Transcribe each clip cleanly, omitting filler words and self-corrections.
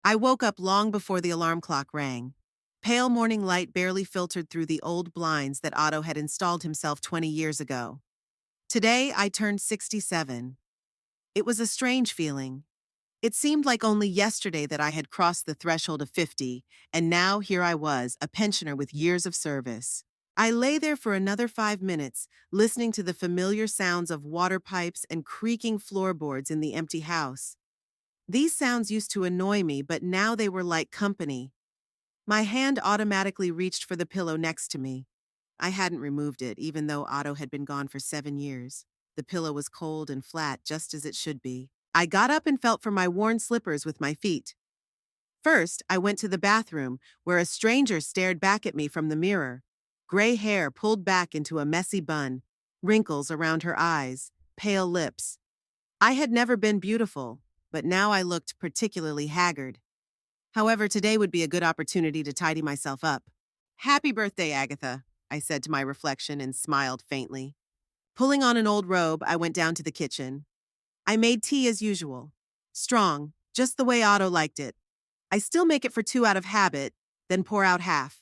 I woke up long before the alarm clock rang. Pale morning light barely filtered through the old blinds that Otto had installed himself 20 years ago. Today, I turned 67. It was a strange feeling. It seemed like only yesterday that I had crossed the threshold of 50, and now here I was, a pensioner with years of service. I lay there for another 5 minutes, listening to the familiar sounds of water pipes and creaking floorboards in the empty house. These sounds used to annoy me, but now they were like company. My hand automatically reached for the pillow next to me. I hadn't removed it, even though Otto had been gone for 7 years. The pillow was cold and flat, just as it should be. I got up and felt for my worn slippers with my feet. First, I went to the bathroom, where a stranger stared back at me from the mirror. Gray hair pulled back into a messy bun, wrinkles around her eyes, pale lips. I had never been beautiful, but now I looked particularly haggard. However, today would be a good opportunity to tidy myself up. "Happy birthday, Agatha," I said to my reflection and smiled faintly. Pulling on an old robe, I went down to the kitchen. I made tea as usual. Strong, just the way Otto liked it. I still make it for two out of habit, then pour out half.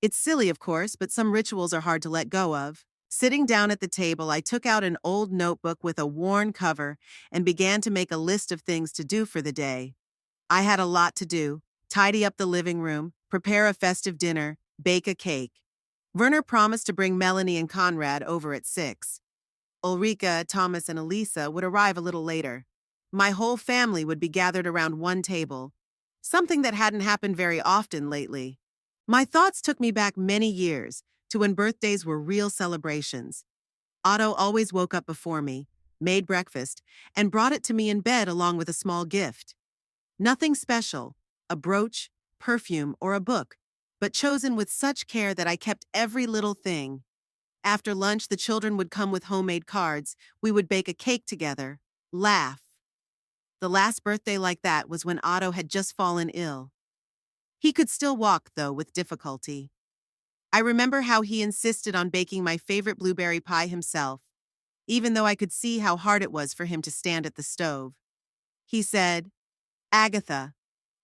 It's silly, of course, but some rituals are hard to let go of. Sitting down at the table, I took out an old notebook with a worn cover and began to make a list of things to do for the day. I had a lot to do: tidy up the living room, prepare a festive dinner, bake a cake. Werner promised to bring Melanie and Conrad over at 6. Ulrika, Thomas, and Elisa would arrive a little later. My whole family would be gathered around one table, something that hadn't happened very often lately. My thoughts took me back many years to when birthdays were real celebrations. Otto always woke up before me, made breakfast, and brought it to me in bed along with a small gift. Nothing special, a brooch, perfume, or a book, but chosen with such care that I kept every little thing. After lunch, the children would come with homemade cards. We would bake a cake together, laugh. The last birthday like that was when Otto had just fallen ill. He could still walk, though, with difficulty. I remember how he insisted on baking my favorite blueberry pie himself, even though I could see how hard it was for him to stand at the stove. He said, "Agatha,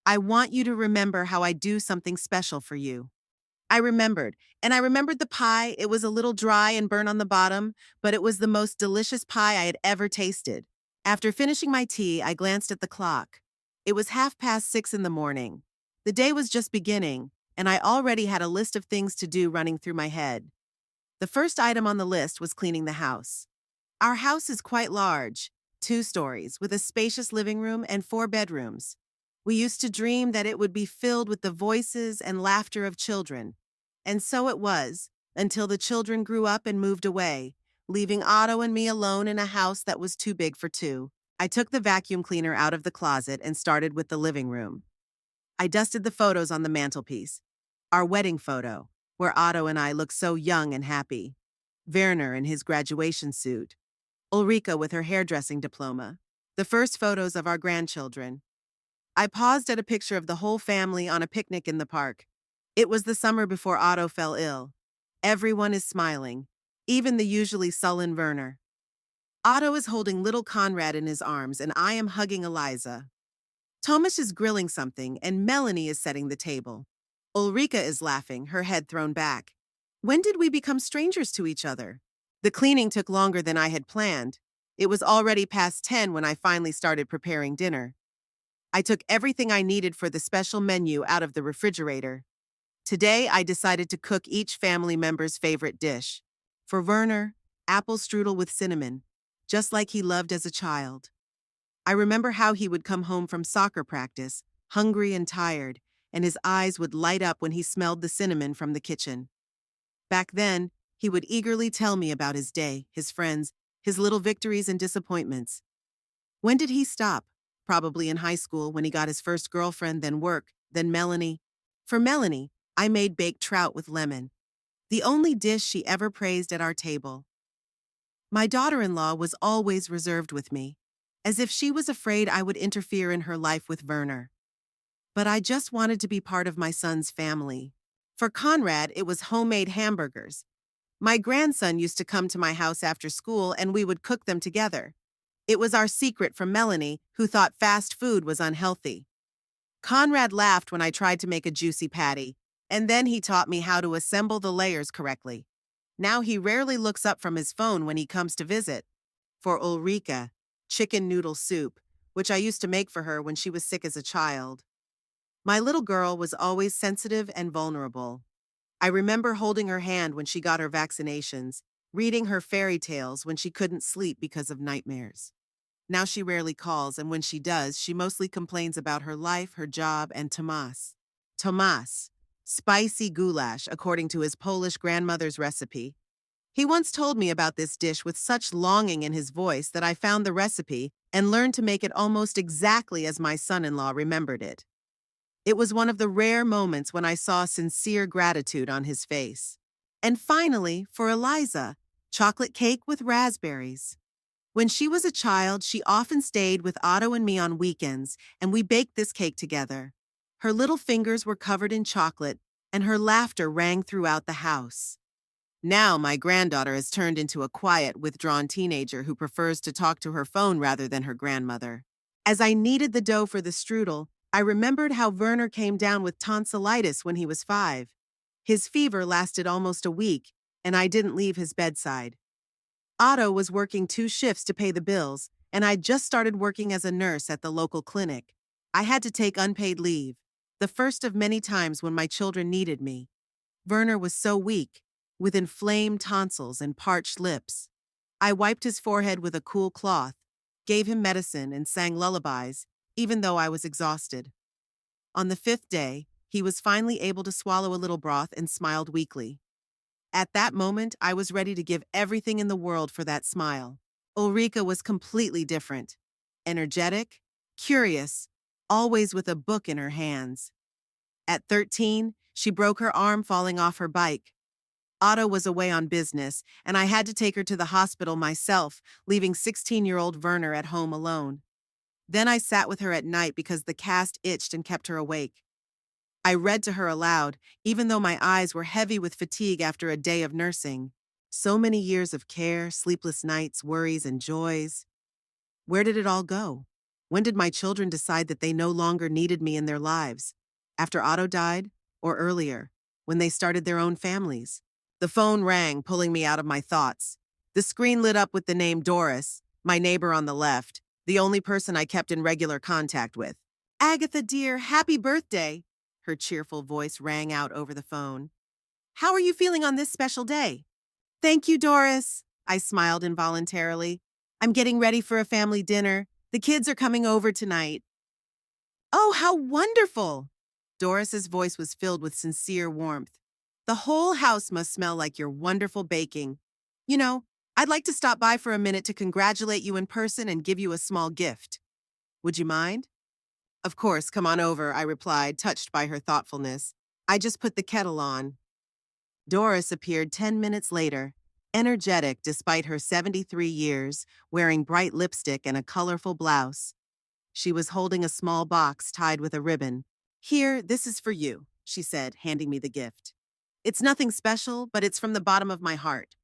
I want you to remember how I do something special for you." I remembered, and I remembered the pie. It was a little dry and burnt on the bottom, but it was the most delicious pie I had ever tasted. After finishing my tea, I glanced at the clock. It was 6:30 in the morning. The day was just beginning, and I already had a list of things to do running through my head. The first item on the list was cleaning the house. Our house is quite large, 2 stories, with a spacious living room and 4 bedrooms. We used to dream that it would be filled with the voices and laughter of children. And so it was, until the children grew up and moved away, leaving Otto and me alone in a house that was too big for two. I took the vacuum cleaner out of the closet and started with the living room. I dusted the photos on the mantelpiece. Our wedding photo, where Otto and I looked so young and happy. Werner in his graduation suit. Ulrika with her hairdressing diploma. The first photos of our grandchildren. I paused at a picture of the whole family on a picnic in the park. It was the summer before Otto fell ill. Everyone is smiling, even the usually sullen Werner. Otto is holding little Conrad in his arms, and I am hugging Eliza. Thomas is grilling something, and Melanie is setting the table. Ulrika is laughing, her head thrown back. When did we become strangers to each other? The cleaning took longer than I had planned. It was already past 10 when I finally started preparing dinner. I took everything I needed for the special menu out of the refrigerator. Today, I decided to cook each family member's favorite dish. For Werner, apple strudel with cinnamon, just like he loved as a child. I remember how he would come home from soccer practice, hungry and tired, and his eyes would light up when he smelled the cinnamon from the kitchen. Back then, he would eagerly tell me about his day, his friends, his little victories and disappointments. When did he stop? Probably in high school when he got his first girlfriend, then work, then Melanie. For Melanie, I made baked trout with lemon, the only dish she ever praised at our table. My daughter-in-law was always reserved with me, as if she was afraid I would interfere in her life with Werner. But I just wanted to be part of my son's family. For Conrad, it was homemade hamburgers. My grandson used to come to my house after school and we would cook them together. It was our secret from Melanie, who thought fast food was unhealthy. Conrad laughed when I tried to make a juicy patty, and then he taught me how to assemble the layers correctly. Now he rarely looks up from his phone when he comes to visit. For Ulrika, chicken noodle soup, which I used to make for her when she was sick as a child. My little girl was always sensitive and vulnerable. I remember holding her hand when she got her vaccinations, reading her fairy tales when she couldn't sleep because of nightmares. Now she rarely calls, and when she does, she mostly complains about her life, her job, and Tomas. Tomas, spicy goulash, according to his Polish grandmother's recipe. He once told me about this dish with such longing in his voice that I found the recipe and learned to make it almost exactly as my son-in-law remembered it. It was one of the rare moments when I saw sincere gratitude on his face. And finally, for Eliza, chocolate cake with raspberries. When she was a child, she often stayed with Otto and me on weekends, and we baked this cake together. Her little fingers were covered in chocolate, and her laughter rang throughout the house. Now, my granddaughter has turned into a quiet, withdrawn teenager who prefers to talk to her phone rather than her grandmother. As I kneaded the dough for the strudel, I remembered how Werner came down with tonsillitis when he was 5. His fever lasted almost a week, and I didn't leave his bedside. Otto was working 2 shifts to pay the bills, and I'd just started working as a nurse at the local clinic. I had to take unpaid leave, the first of many times when my children needed me. Werner was so weak, with inflamed tonsils and parched lips. I wiped his forehead with a cool cloth, gave him medicine, and sang lullabies, even though I was exhausted. On the 5th day, he was finally able to swallow a little broth and smiled weakly. At that moment, I was ready to give everything in the world for that smile. Ulrika was completely different. Energetic, curious, always with a book in her hands. At 13, she broke her arm falling off her bike. Otto was away on business, and I had to take her to the hospital myself, leaving 16-year-old Werner at home alone. Then I sat with her at night because the cast itched and kept her awake. I read to her aloud, even though my eyes were heavy with fatigue after a day of nursing. So many years of care, sleepless nights, worries, and joys. Where did it all go? When did my children decide that they no longer needed me in their lives? After Otto died? Or earlier, when they started their own families? The phone rang, pulling me out of my thoughts. The screen lit up with the name Doris, my neighbor on the left, the only person I kept in regular contact with. "Agatha, dear, happy birthday!" Her cheerful voice rang out over the phone. "How are you feeling on this special day?" "Thank you, Doris." I smiled involuntarily. "I'm getting ready for a family dinner. The kids are coming over tonight." "Oh, how wonderful!" Doris's voice was filled with sincere warmth. "The whole house must smell like your wonderful baking. You know, I'd like to stop by for a minute to congratulate you in person and give you a small gift. Would you mind?" "Of course, come on over," I replied, touched by her thoughtfulness. "I just put the kettle on." Doris appeared 10 minutes later, energetic despite her 73 years, wearing bright lipstick and a colorful blouse. She was holding a small box tied with a ribbon. "Here, this is for you," she said, handing me the gift. "It's nothing special, but it's from the bottom of my heart."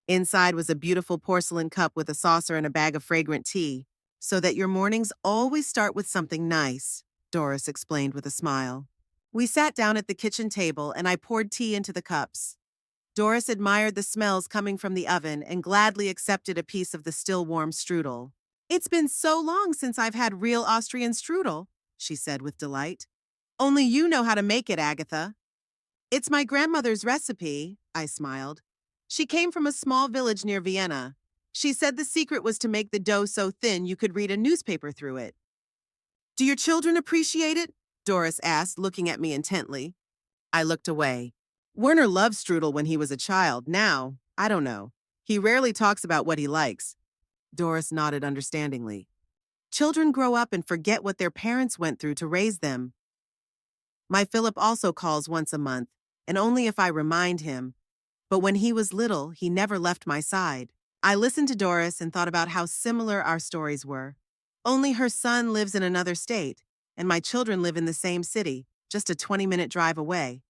Inside was a beautiful porcelain cup with a saucer and a bag of fragrant tea. "So that your mornings always start with something nice," Doris explained with a smile. We sat down at the kitchen table and I poured tea into the cups. Doris admired the smells coming from the oven and gladly accepted a piece of the still warm strudel. "It's been so long since I've had real Austrian strudel," she said with delight. "Only you know how to make it, Agatha." "It's my grandmother's recipe," I smiled. "She came from a small village near Vienna. She said the secret was to make the dough so thin you could read a newspaper through it." "Do your children appreciate it?" Doris asked, looking at me intently. I looked away. Werner loved strudel when he was a child. Now, I don't know. He rarely talks about what he likes. Doris nodded understandingly. "Children grow up and forget what their parents went through to raise them." My Philip also calls once a month, and only if I remind him. But when he was little, he never left my side. I listened to Doris and thought about how similar our stories were. Only her son lives in another state, and my children live in the same city, just a 20-minute drive away.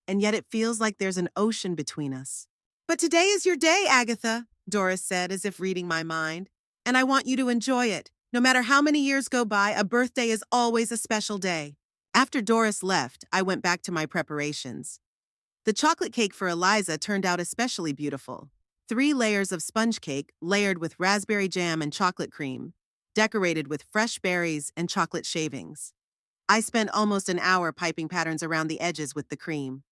And yet it feels like there's an ocean between us. "But today is your day, Agatha," Doris said, as if reading my mind. "And I want you to enjoy it. No matter how many years go by, a birthday is always a special day." After Doris left, I went back to my preparations. The chocolate cake for Eliza turned out especially beautiful. 3 layers of sponge cake layered with raspberry jam and chocolate cream, decorated with fresh berries and chocolate shavings. I spent almost an hour piping patterns around the edges with the cream.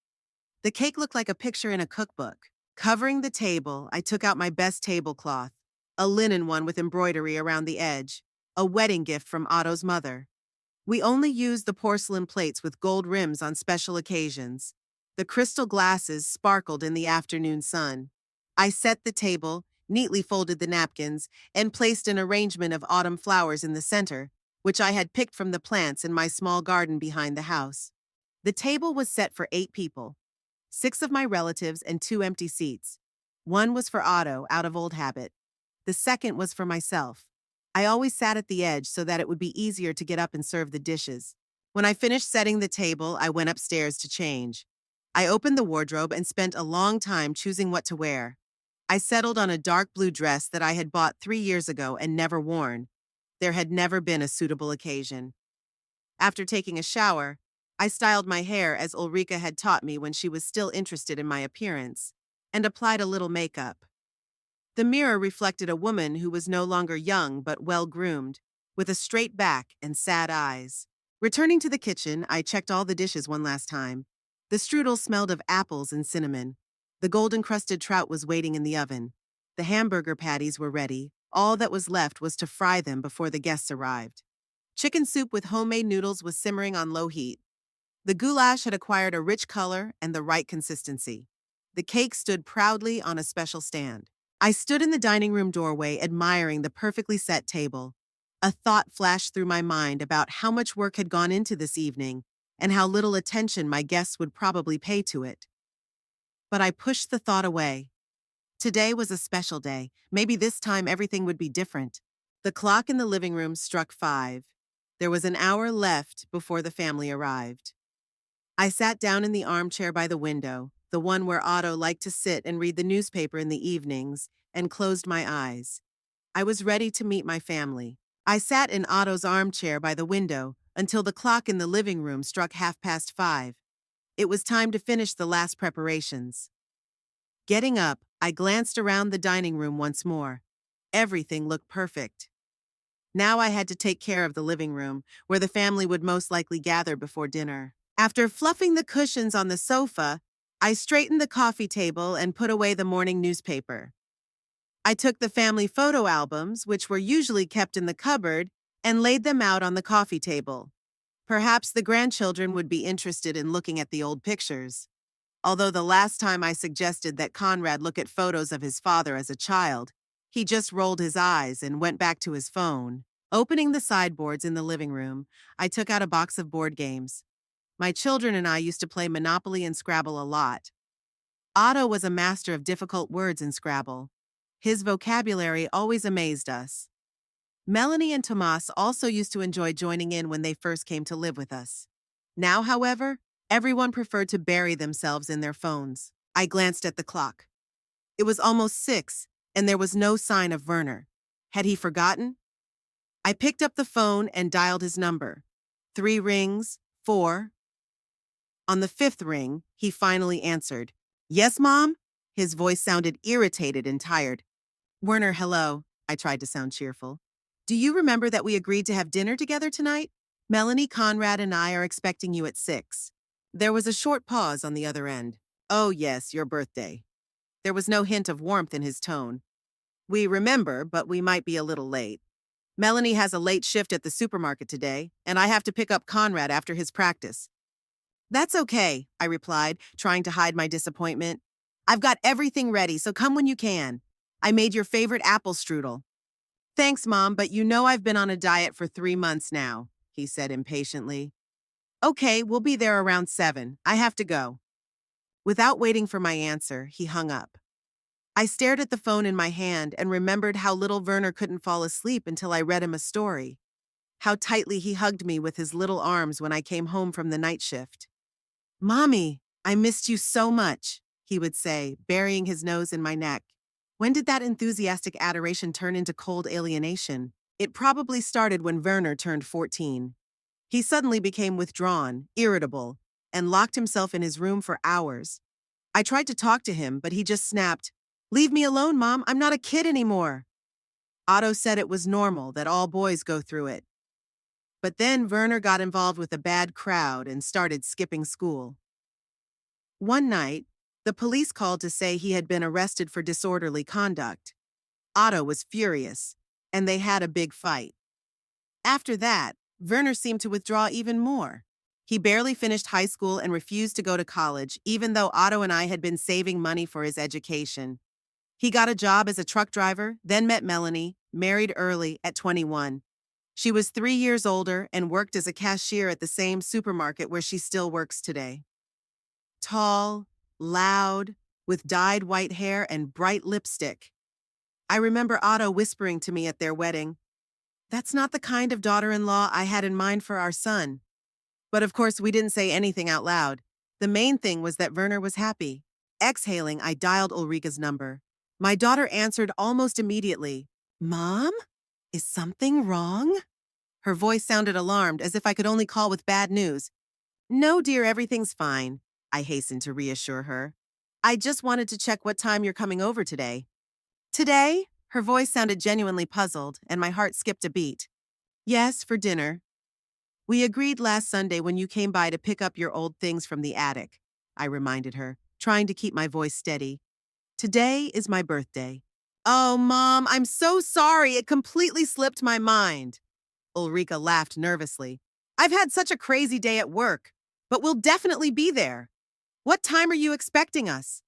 The cake looked like a picture in a cookbook. Covering the table, I took out my best tablecloth, a linen one with embroidery around the edge, a wedding gift from Otto's mother. We only used the porcelain plates with gold rims on special occasions. The crystal glasses sparkled in the afternoon sun. I set the table, neatly folded the napkins, and placed an arrangement of autumn flowers in the center, which I had picked from the plants in my small garden behind the house. The table was set for 8 people. 6 of my relatives and 2 empty seats. One was for Otto, out of old habit. The second was for myself. I always sat at the edge so that it would be easier to get up and serve the dishes. When I finished setting the table, I went upstairs to change. I opened the wardrobe and spent a long time choosing what to wear. I settled on a dark blue dress that I had bought 3 years ago and never worn. There had never been a suitable occasion. After taking a shower, I styled my hair as Ulrika had taught me when she was still interested in my appearance, and applied a little makeup. The mirror reflected a woman who was no longer young but well-groomed, with a straight back and sad eyes. Returning to the kitchen, I checked all the dishes one last time. The strudel smelled of apples and cinnamon. The golden-crusted trout was waiting in the oven. The hamburger patties were ready. All that was left was to fry them before the guests arrived. Chicken soup with homemade noodles was simmering on low heat. The goulash had acquired a rich color and the right consistency. The cake stood proudly on a special stand. I stood in the dining room doorway admiring the perfectly set table. A thought flashed through my mind about how much work had gone into this evening and how little attention my guests would probably pay to it. But I pushed the thought away. Today was a special day. Maybe this time everything would be different. The clock in the living room struck 5. There was an hour left before the family arrived. I sat down in the armchair by the window, the one where Otto liked to sit and read the newspaper in the evenings, and closed my eyes. I was ready to meet my family. I sat in Otto's armchair by the window until the clock in the living room struck 5:30. It was time to finish the last preparations. Getting up, I glanced around the dining room once more. Everything looked perfect. Now I had to take care of the living room, where the family would most likely gather before dinner. After fluffing the cushions on the sofa, I straightened the coffee table and put away the morning newspaper. I took the family photo albums, which were usually kept in the cupboard, and laid them out on the coffee table. Perhaps the grandchildren would be interested in looking at the old pictures. Although the last time I suggested that Conrad look at photos of his father as a child, he just rolled his eyes and went back to his phone. Opening the sideboards in the living room, I took out a box of board games. My children and I used to play Monopoly and Scrabble a lot. Otto was a master of difficult words in Scrabble. His vocabulary always amazed us. Melanie and Tomas also used to enjoy joining in when they first came to live with us. Now, however, everyone preferred to bury themselves in their phones. I glanced at the clock. It was almost 6, and there was no sign of Werner. Had he forgotten? I picked up the phone and dialed his number. 3 rings, 4. On the 5th ring, he finally answered. "Yes, Mom?" His voice sounded irritated and tired. "Werner, hello." I tried to sound cheerful. "Do you remember that we agreed to have dinner together tonight? Melanie, Conrad, and I are expecting you at 6. There was a short pause on the other end. "Oh, yes, your birthday." There was no hint of warmth in his tone. "We remember, but we might be a little late. Melanie has a late shift at the supermarket today, and I have to pick up Conrad after his practice." "That's okay," I replied, trying to hide my disappointment. "I've got everything ready, so come when you can. I made your favorite apple strudel." "Thanks, Mom, but you know I've been on a diet for 3 months now," he said impatiently. "Okay, we'll be there around 7. I have to go." Without waiting for my answer, he hung up. I stared at the phone in my hand and remembered how little Werner couldn't fall asleep until I read him a story. How tightly he hugged me with his little arms when I came home from the night shift. "Mommy, I missed you so much," he would say, burying his nose in my neck. When did that enthusiastic adoration turn into cold alienation? It probably started when Werner turned 14. He suddenly became withdrawn, irritable, and locked himself in his room for hours. I tried to talk to him, but he just snapped, "Leave me alone, Mom, I'm not a kid anymore." Otto said it was normal, that all boys go through it. But then Werner got involved with a bad crowd and started skipping school. One night, the police called to say he had been arrested for disorderly conduct. Otto was furious, and they had a big fight. After that, Werner seemed to withdraw even more. He barely finished high school and refused to go to college, even though Otto and I had been saving money for his education. He got a job as a truck driver, then met Melanie, married early at 21. She was 3 years older and worked as a cashier at the same supermarket where she still works today. Tall, loud, with dyed white hair and bright lipstick. I remember Otto whispering to me at their wedding, "That's not the kind of daughter-in-law I had in mind for our son." But of course, we didn't say anything out loud. The main thing was that Werner was happy. Exhaling, I dialed Ulrika's number. My daughter answered almost immediately. "Mom? Is something wrong?" Her voice sounded alarmed, as if I could only call with bad news. "No, dear, everything's fine," I hastened to reassure her. "I just wanted to check what time you're coming over today." "Today?" Her voice sounded genuinely puzzled, and my heart skipped a beat. "Yes, for dinner. We agreed last Sunday when you came by to pick up your old things from the attic," I reminded her, trying to keep my voice steady. "Today is my birthday." "Oh, Mom, I'm so sorry. It completely slipped my mind." Ulrika laughed nervously. "I've had such a crazy day at work, but we'll definitely be there. What time are you expecting us?"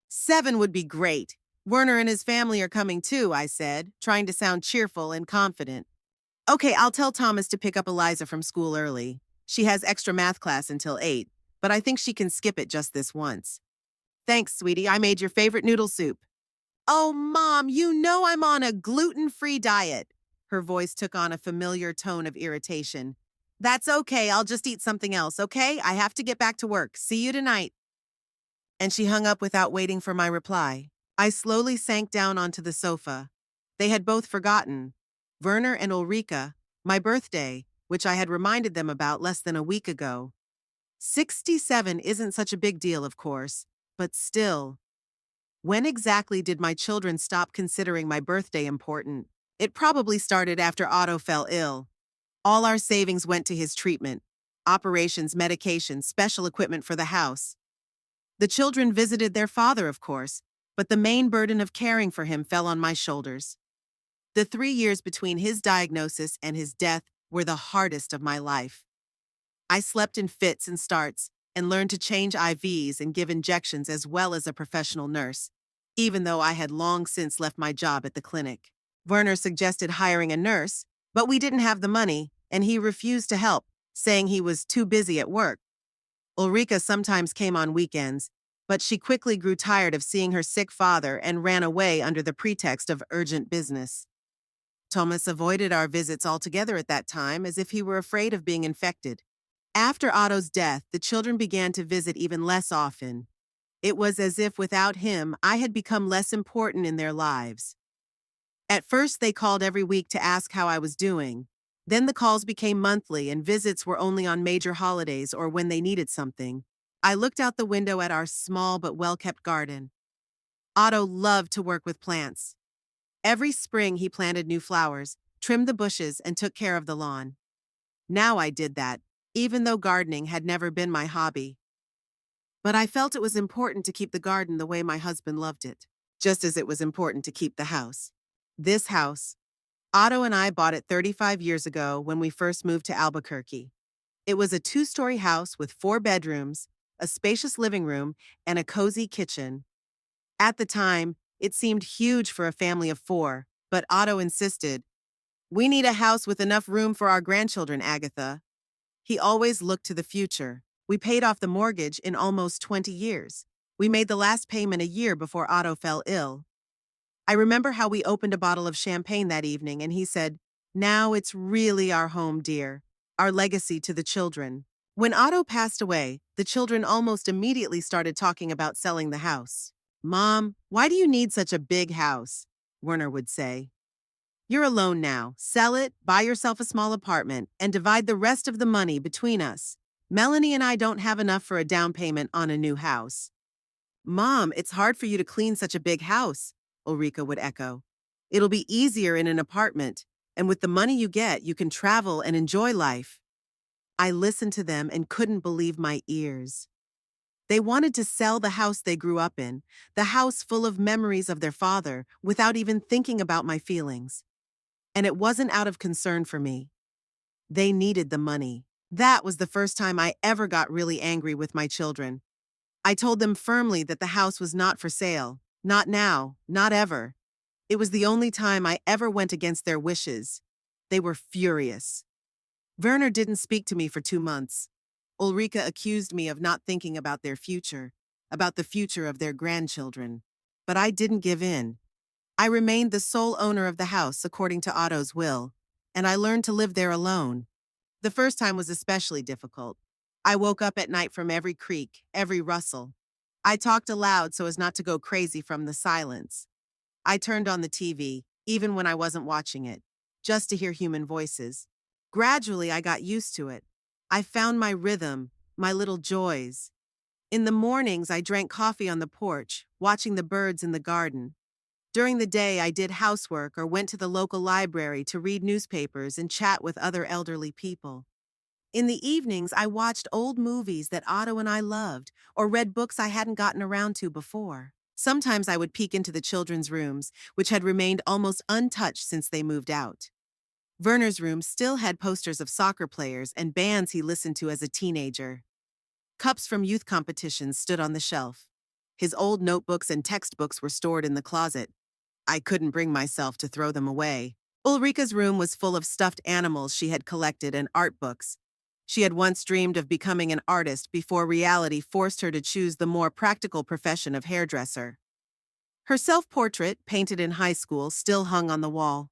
"7 would be great. Werner and his family are coming too," I said, trying to sound cheerful and confident. "Okay, I'll tell Thomas to pick up Eliza from school early. She has extra math class until 8, but I think she can skip it just this once." "Thanks, sweetie. I made your favorite noodle soup." "Oh, Mom, you know I'm on a gluten-free diet." Her voice took on a familiar tone of irritation. "That's okay. I'll just eat something else, okay? I have to get back to work. See you tonight." And she hung up without waiting for my reply. I slowly sank down onto the sofa. They had both forgotten, Werner and Ulrika, my birthday, which I had reminded them about less than a week ago. 67 isn't such a big deal, of course, but still. When exactly did my children stop considering my birthday important? It probably started after Otto fell ill. All our savings went to his treatment. Operations, medications, special equipment for the house. The children visited their father, of course, but the main burden of caring for him fell on my shoulders. The 3 years between his diagnosis and his death were the hardest of my life. I slept in fits and starts and learned to change IVs and give injections as well as a professional nurse, even though I had long since left my job at the clinic. Werner suggested hiring a nurse, but we didn't have the money, and he refused to help, saying he was too busy at work. Ulrika sometimes came on weekends, but she quickly grew tired of seeing her sick father and ran away under the pretext of urgent business. Thomas avoided our visits altogether at that time, as if he were afraid of being infected. After Otto's death, the children began to visit even less often. It was as if without him, I had become less important in their lives. At first, they called every week to ask how I was doing. Then the calls became monthly, and visits were only on major holidays or when they needed something. I looked out the window at our small but well-kept garden. Otto loved to work with plants. Every spring, he planted new flowers, trimmed the bushes, and took care of the lawn. Now I did that, even though gardening had never been my hobby. But I felt it was important to keep the garden the way my husband loved it, just as it was important to keep the house. This house, Otto and I bought it 35 years ago when we first moved to Albuquerque. It was a 2-story house with 4 bedrooms, a spacious living room, and a cozy kitchen. At the time, it seemed huge for a family of 4, but Otto insisted, "We need a house with enough room for our grandchildren, Agatha." He always looked to the future. We paid off the mortgage in almost 20 years. We made the last payment a year before Otto fell ill. I remember how we opened a bottle of champagne that evening, and he said, "Now it's really our home, dear, our legacy to the children." When Otto passed away, the children almost immediately started talking about selling the house. "Mom, why do you need such a big house?" Werner would say. You're alone now. Sell it, buy yourself a small apartment, and divide the rest of the money between us. Melanie and I don't have enough for a down payment on a new house. Mom, it's hard for you to clean such a big house, Ulrika would echo. It'll be easier in an apartment, and with the money you get, you can travel and enjoy life. I listened to them and couldn't believe my ears. They wanted to sell the house they grew up in, the house full of memories of their father, without even thinking about my feelings. And it wasn't out of concern for me. They needed the money. That was the first time I ever got really angry with my children. I told them firmly that the house was not for sale. Not now, not ever. It was the only time I ever went against their wishes. They were furious. Werner didn't speak to me for 2 months. Ulrika accused me of not thinking about their future, about the future of their grandchildren. But I didn't give in. I remained the sole owner of the house according to Otto's will, and I learned to live there alone. The first time was especially difficult. I woke up at night from every creak, every rustle. I talked aloud so as not to go crazy from the silence. I turned on the TV, even when I wasn't watching it, just to hear human voices. Gradually, I got used to it. I found my rhythm, my little joys. In the mornings, I drank coffee on the porch, watching the birds in the garden. During the day, I did housework or went to the local library to read newspapers and chat with other elderly people. In the evenings, I watched old movies that Otto and I loved, or read books I hadn't gotten around to before. Sometimes I would peek into the children's rooms, which had remained almost untouched since they moved out. Werner's room still had posters of soccer players and bands he listened to as a teenager. Cups from youth competitions stood on the shelf. His old notebooks and textbooks were stored in the closet. I couldn't bring myself to throw them away. Ulrika's room was full of stuffed animals she had collected and art books. She had once dreamed of becoming an artist before reality forced her to choose the more practical profession of hairdresser. Her self-portrait, painted in high school, still hung on the wall.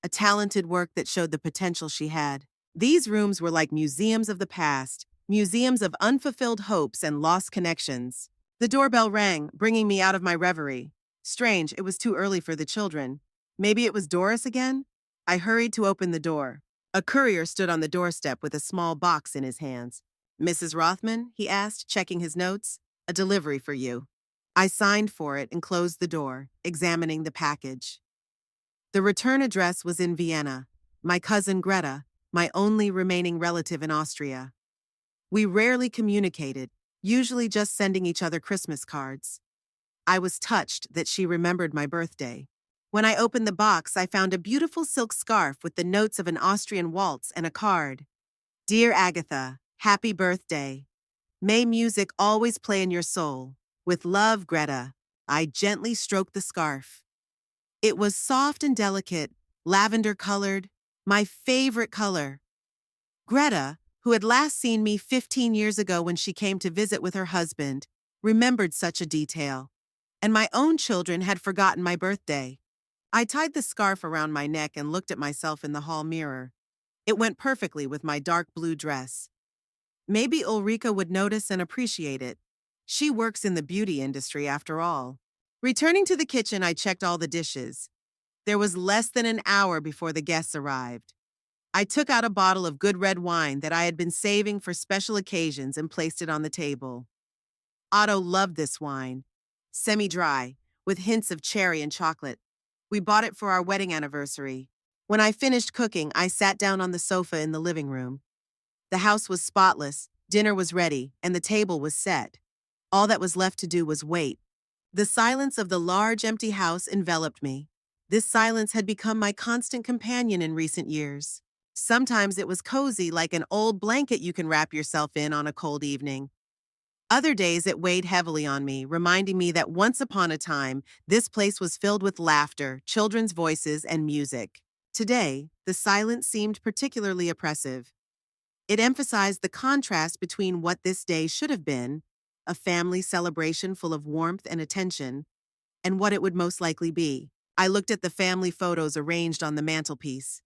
A talented work that showed the potential she had. These rooms were like museums of the past, museums of unfulfilled hopes and lost connections. The doorbell rang, bringing me out of my reverie. Strange, it was too early for the children. Maybe it was Doris again? I hurried to open the door. A courier stood on the doorstep with a small box in his hands. "Mrs. Rothman?" he asked, checking his notes. "A delivery for you." I signed for it and closed the door, examining the package. The return address was in Vienna. My cousin Greta, my only remaining relative in Austria. We rarely communicated, usually just sending each other Christmas cards. I was touched that she remembered my birthday. When I opened the box, I found a beautiful silk scarf with the notes of an Austrian waltz and a card. "Dear Agatha, happy birthday. May music always play in your soul. With love, Greta." I gently stroked the scarf. It was soft and delicate, lavender-colored, my favorite color. Greta, who had last seen me 15 years ago when she came to visit with her husband, remembered such a detail. And my own children had forgotten my birthday. I tied the scarf around my neck and looked at myself in the hall mirror. It went perfectly with my dark blue dress. Maybe Ulrika would notice and appreciate it. She works in the beauty industry after all. Returning to the kitchen, I checked all the dishes. There was less than an hour before the guests arrived. I took out a bottle of good red wine that I had been saving for special occasions and placed it on the table. Otto loved this wine, semi-dry, with hints of cherry and chocolate. We bought it for our wedding anniversary. When I finished cooking, I sat down on the sofa in the living room. The house was spotless, dinner was ready, and the table was set. All that was left to do was wait. The silence of the large, empty house enveloped me. This silence had become my constant companion in recent years. Sometimes it was cozy, like an old blanket you can wrap yourself in on a cold evening. Other days it weighed heavily on me, reminding me that once upon a time, this place was filled with laughter, children's voices, and music. Today, the silence seemed particularly oppressive. It emphasized the contrast between what this day should have been, a family celebration full of warmth and attention, and what it would most likely be. I looked at the family photos arranged on the mantelpiece.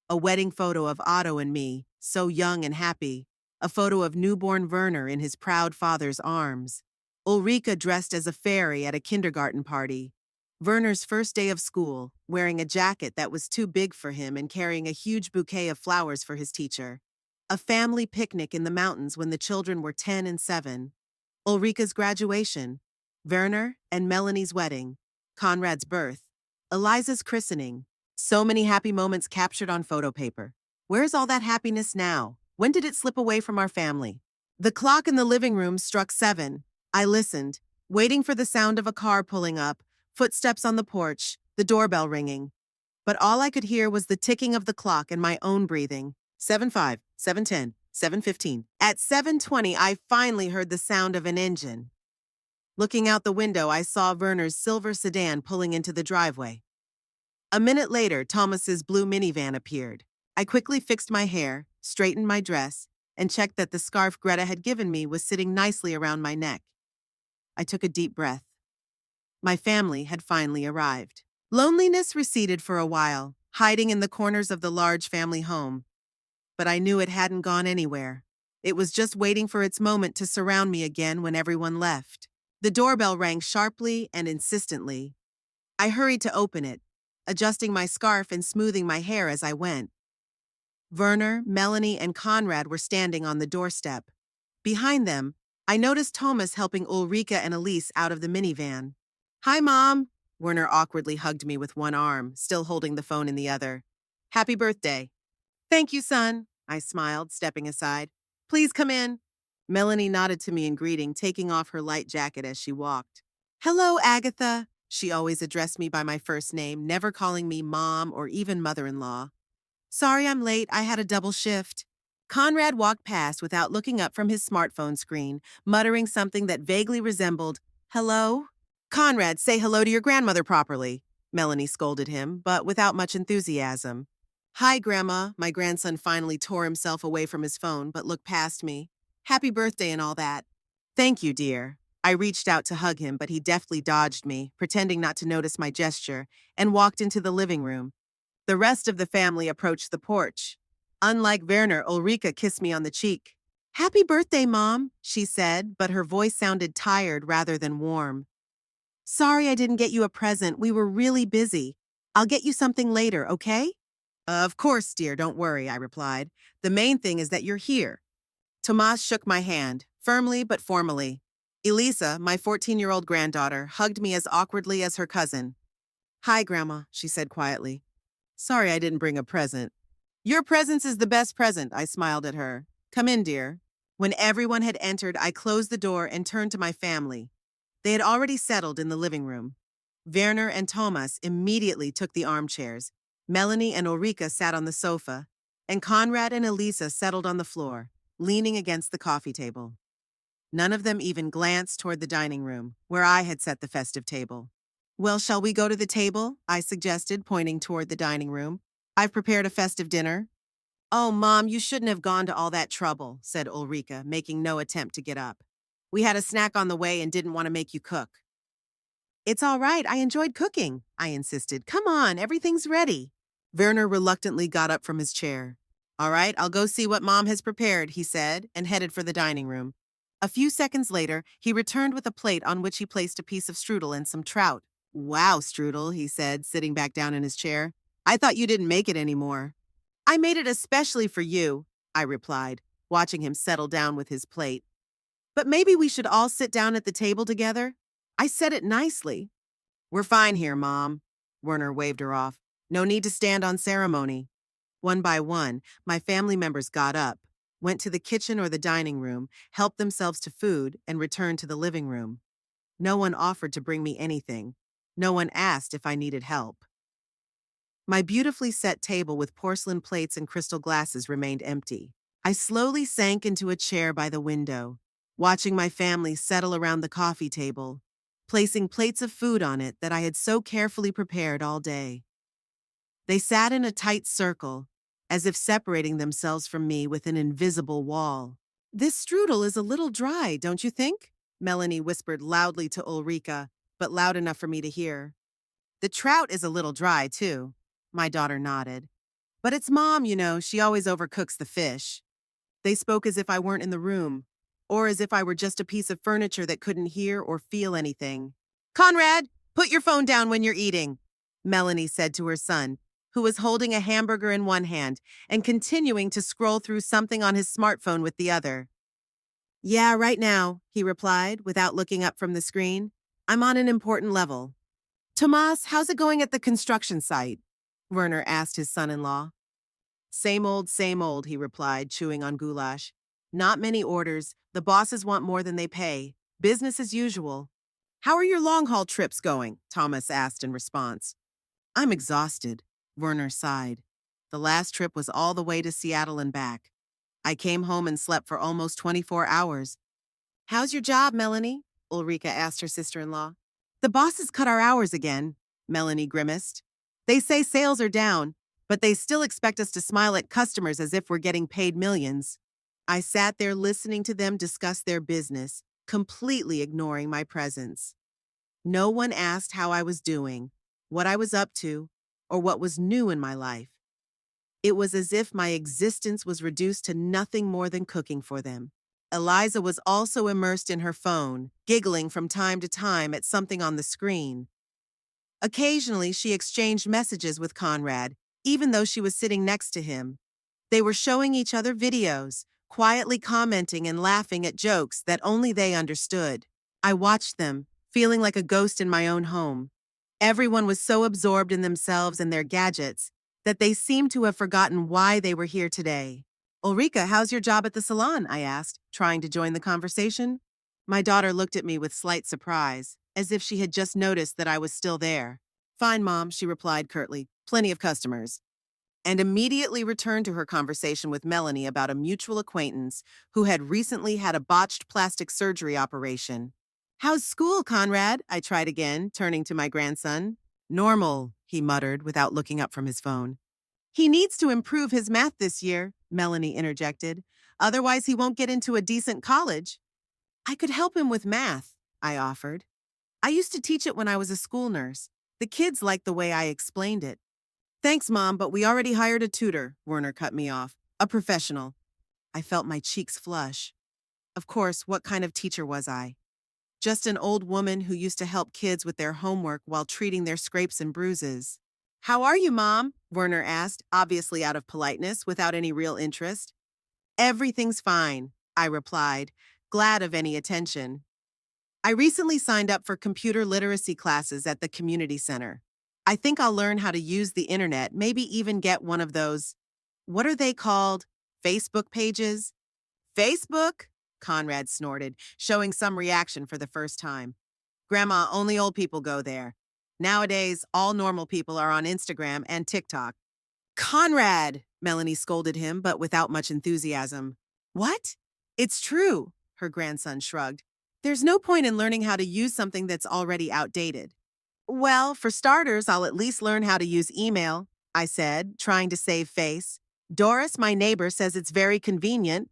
A wedding photo of Otto and me, so young and happy. A photo of newborn Werner in his proud father's arms. Ulrika dressed as a fairy at a kindergarten party. Werner's first day of school, wearing a jacket that was too big for him and carrying a huge bouquet of flowers for his teacher. A family picnic in the mountains when the children were 10 and 7. Ulrika's graduation. Werner and Melanie's wedding. Conrad's birth. Eliza's christening. So many happy moments captured on photo paper. Where's all that happiness now? When did it slip away from our family? The clock in the living room struck 7. I listened, waiting for the sound of a car pulling up, footsteps on the porch, the doorbell ringing. But all I could hear was the ticking of the clock and my own breathing. 7:05, 7:10, 7:15. At 7:20, I finally heard the sound of an engine. Looking out the window, I saw Werner's silver sedan pulling into the driveway. A minute later, Thomas's blue minivan appeared. I quickly fixed my hair, straightened my dress, and checked that the scarf Greta had given me was sitting nicely around my neck. I took a deep breath. My family had finally arrived. Loneliness receded for a while, hiding in the corners of the large family home. But I knew it hadn't gone anywhere. It was just waiting for its moment to surround me again when everyone left. The doorbell rang sharply and insistently. I hurried to open it, adjusting my scarf and smoothing my hair as I went. Werner, Melanie, and Conrad were standing on the doorstep. Behind them, I noticed Thomas helping Ulrika and Elise out of the minivan. "Hi, Mom." Werner awkwardly hugged me with one arm, still holding the phone in the other. "Happy birthday." "Thank you, son," I smiled, stepping aside. "Please come in." Melanie nodded to me in greeting, taking off her light jacket as she walked. "Hello, Agatha." She always addressed me by my first name, never calling me Mom or even mother-in-law. "Sorry I'm late, I had a double shift." Conrad walked past without looking up from his smartphone screen, muttering something that vaguely resembled, "Hello?" "Conrad, say hello to your grandmother properly," Melanie scolded him, but without much enthusiasm. "Hi, Grandma." My grandson finally tore himself away from his phone, but looked past me. "Happy birthday and all that." "Thank you, dear." I reached out to hug him, but he deftly dodged me, pretending not to notice my gesture, and walked into the living room. The rest of the family approached the porch. Unlike Werner, Ulrika kissed me on the cheek. "Happy birthday, Mom," she said, but her voice sounded tired rather than warm. "Sorry I didn't get you a present. We were really busy. I'll get you something later, okay?" "Of course, dear, don't worry," I replied. "The main thing is that you're here." Tomas shook my hand, firmly but formally. Elisa, my 14-year-old granddaughter, hugged me as awkwardly as her cousin. "Hi, Grandma," she said quietly. "Sorry I didn't bring a present." "Your presence is the best present," I smiled at her. "Come in, dear." When everyone had entered, I closed the door and turned to my family. They had already settled in the living room. Werner and Thomas immediately took the armchairs. Melanie and Ulrika sat on the sofa, and Conrad and Elisa settled on the floor, leaning against the coffee table. None of them even glanced toward the dining room, where I had set the festive table. "Well, shall we go to the table?" I suggested, pointing toward the dining room. "I've prepared a festive dinner." "Oh, Mom, you shouldn't have gone to all that trouble," said Ulrika, making no attempt to get up. "We had a snack on the way and didn't want to make you cook." "It's all right, I enjoyed cooking," I insisted. "Come on, everything's ready." Werner reluctantly got up from his chair. "All right, I'll go see what Mom has prepared," he said, and headed for the dining room. A few seconds later, he returned with a plate on which he placed a piece of strudel and some trout. "Wow, strudel," he said, sitting back down in his chair. "I thought you didn't make it anymore." "I made it especially for you," I replied, watching him settle down with his plate. "But maybe we should all sit down at the table together? I said it nicely." "We're fine here, Mom." Werner waved her off. "No need to stand on ceremony." One by one, my family members got up, went to the kitchen or the dining room, helped themselves to food, and returned to the living room. No one offered to bring me anything. No one asked if I needed help. My beautifully set table with porcelain plates and crystal glasses remained empty. I slowly sank into a chair by the window, watching my family settle around the coffee table, placing plates of food on it that I had so carefully prepared all day. They sat in a tight circle, as if separating themselves from me with an invisible wall. "This strudel is a little dry, don't you think?" Melanie whispered loudly to Ulrika, but loud enough for me to hear. "The trout is a little dry, too." My daughter nodded. "But it's Mom, you know, she always overcooks the fish." They spoke as if I weren't in the room, or as if I were just a piece of furniture that couldn't hear or feel anything. "Conrad!" Put your phone down when you're eating, Melanie said to her son, who was holding a hamburger in one hand and continuing to scroll through something on his smartphone with the other. Yeah, right now, he replied without looking up from the screen. I'm on an important level. Tomas, how's it going at the construction site? Werner asked his son-in-law. Same old, he replied, chewing on goulash. Not many orders. The bosses want more than they pay. Business as usual. How are your long-haul trips going? Thomas asked in response. I'm exhausted, Werner sighed. The last trip was all the way to Seattle and back. I came home and slept for almost 24 hours. How's your job, Melanie? Ulrika asked her sister-in-law. The bosses cut our hours again, Melanie grimaced. They say sales are down, but they still expect us to smile at customers as if we're getting paid millions. I sat there listening to them discuss their business, completely ignoring my presence. No one asked how I was doing, what I was up to, or what was new in my life. It was as if my existence was reduced to nothing more than cooking for them. Eliza was also immersed in her phone, giggling from time to time at something on the screen. Occasionally, she exchanged messages with Conrad, even though she was sitting next to him. They were showing each other videos, quietly commenting and laughing at jokes that only they understood. I watched them, feeling like a ghost in my own home. Everyone was so absorbed in themselves and their gadgets that they seemed to have forgotten why they were here today. Ulrika, how's your job at the salon? I asked, trying to join the conversation. My daughter looked at me with slight surprise, as if she had just noticed that I was still there. Fine, Mom, she replied curtly. Plenty of customers. And immediately returned to her conversation with Melanie about a mutual acquaintance who had recently had a botched plastic surgery operation. How's school, Conrad? I tried again, turning to my grandson. Normal, he muttered without looking up from his phone. He needs to improve his math this year, Melanie interjected. Otherwise, he won't get into a decent college. I could help him with math, I offered. I used to teach it when I was a school nurse. The kids liked the way I explained it. Thanks, Mom, but we already hired a tutor, Werner cut me off. A professional. I felt my cheeks flush. Of course, what kind of teacher was I? Just an old woman who used to help kids with their homework while treating their scrapes and bruises. How are you, Mom? Werner asked, obviously out of politeness, without any real interest. Everything's fine, I replied, glad of any attention. I recently signed up for computer literacy classes at the community center. I think I'll learn how to use the internet, maybe even get one of those, what are they called? Facebook pages? Facebook? Conrad snorted, showing some reaction for the first time. Grandma, only old people go there. Nowadays, all normal people are on Instagram and TikTok. Conrad, Melanie scolded him, but without much enthusiasm. What? It's true, her grandson shrugged. There's no point in learning how to use something that's already outdated. Well, for starters, I'll at least learn how to use email, I said, trying to save face. Doris, my neighbor, says it's very convenient.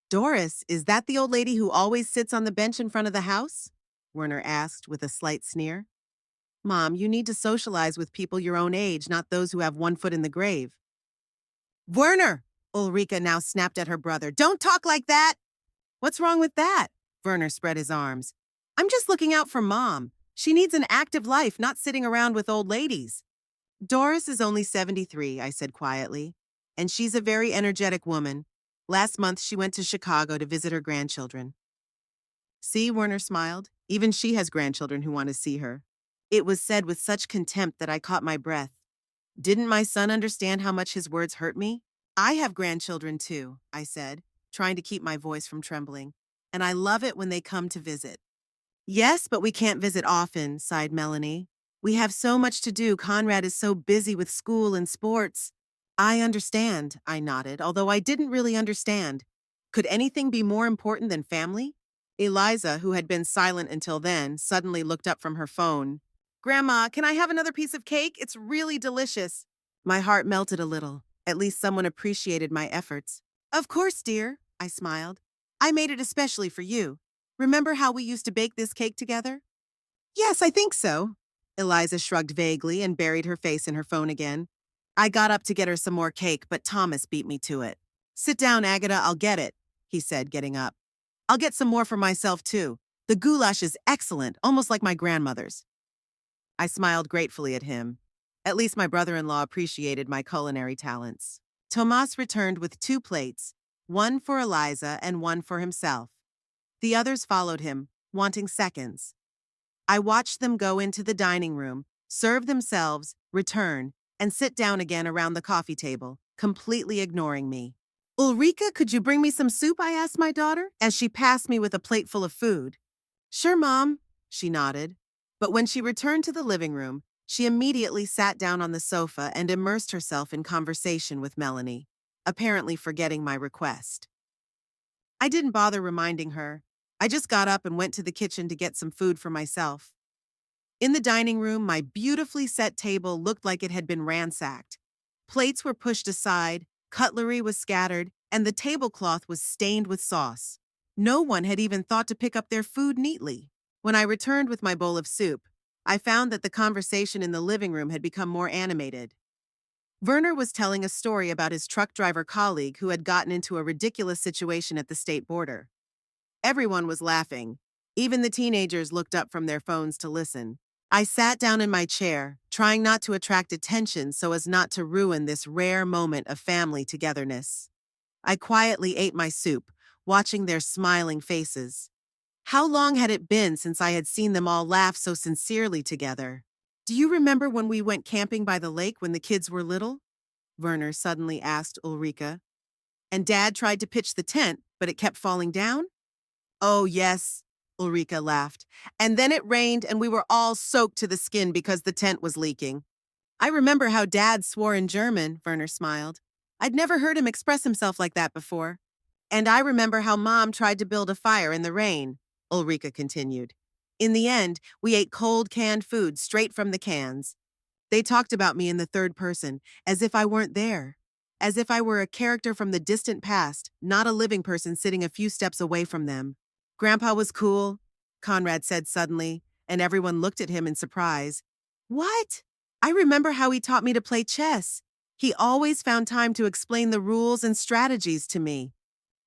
Doris, is that the old lady who always sits on the bench in front of the house? Werner asked with a slight sneer. Mom, you need to socialize with people your own age, not those who have one foot in the grave. Werner! Ulrika now snapped at her brother. Don't talk like that! What's wrong with that? Werner spread his arms. I'm just looking out for Mom. She needs an active life, not sitting around with old ladies. Doris is only 73, I said quietly, and she's a very energetic woman. Last month, she went to Chicago to visit her grandchildren. See, Werner smiled. Even she has grandchildren who want to see her. It was said with such contempt that I caught my breath. Didn't my son understand how much his words hurt me? I have grandchildren too, I said, trying to keep my voice from trembling, and I love it when they come to visit. Yes, but we can't visit often, sighed Melanie. We have so much to do. Conrad is so busy with school and sports. I understand, I nodded, although I didn't really understand. Could anything be more important than family? Eliza, who had been silent until then, suddenly looked up from her phone. Grandma, can I have another piece of cake? It's really delicious. My heart melted a little. At least someone appreciated my efforts. Of course, dear, I smiled. I made it especially for you. Remember how we used to bake this cake together? Yes, I think so. Eliza shrugged vaguely and buried her face in her phone again. I got up to get her some more cake, but Thomas beat me to it. Sit down, Agatha, I'll get it, he said, getting up. I'll get some more for myself, too. The goulash is excellent, almost like my grandmother's. I smiled gratefully at him. At least my brother-in-law appreciated my culinary talents. Tomas returned with 2 plates, one for Eliza and one for himself. The others followed him, wanting seconds. I watched them go into the dining room, serve themselves, return, and sit down again around the coffee table, completely ignoring me. Ulrika, could you bring me some soup? I asked my daughter, as she passed me with a plate full of food. Sure, Mom, she nodded. But when she returned to the living room, she immediately sat down on the sofa and immersed herself in conversation with Melanie, apparently forgetting my request. I didn't bother reminding her. I just got up and went to the kitchen to get some food for myself. In the dining room, my beautifully set table looked like it had been ransacked. Plates were pushed aside, cutlery was scattered, and the tablecloth was stained with sauce. No one had even thought to pick up their food neatly. When I returned with my bowl of soup, I found that the conversation in the living room had become more animated. Werner was telling a story about his truck driver colleague who had gotten into a ridiculous situation at the state border. Everyone was laughing. Even the teenagers looked up from their phones to listen. I sat down in my chair, trying not to attract attention so as not to ruin this rare moment of family togetherness. I quietly ate my soup, watching their smiling faces. How long had it been since I had seen them all laugh so sincerely together? Do you remember when we went camping by the lake when the kids were little? Werner suddenly asked Ulrika. And Dad tried to pitch the tent, but it kept falling down? Oh, yes, Ulrika laughed. And then it rained and we were all soaked to the skin because the tent was leaking. I remember how Dad swore in German, Werner smiled. I'd never heard him express himself like that before. And I remember how Mom tried to build a fire in the rain, Ulrika continued. In the end, we ate cold canned food straight from the cans. They talked about me in the third person, as if I weren't there. As if I were a character from the distant past, not a living person sitting a few steps away from them. Grandpa was cool, Conrad said suddenly, and everyone looked at him in surprise. What? I remember how he taught me to play chess. He always found time to explain the rules and strategies to me.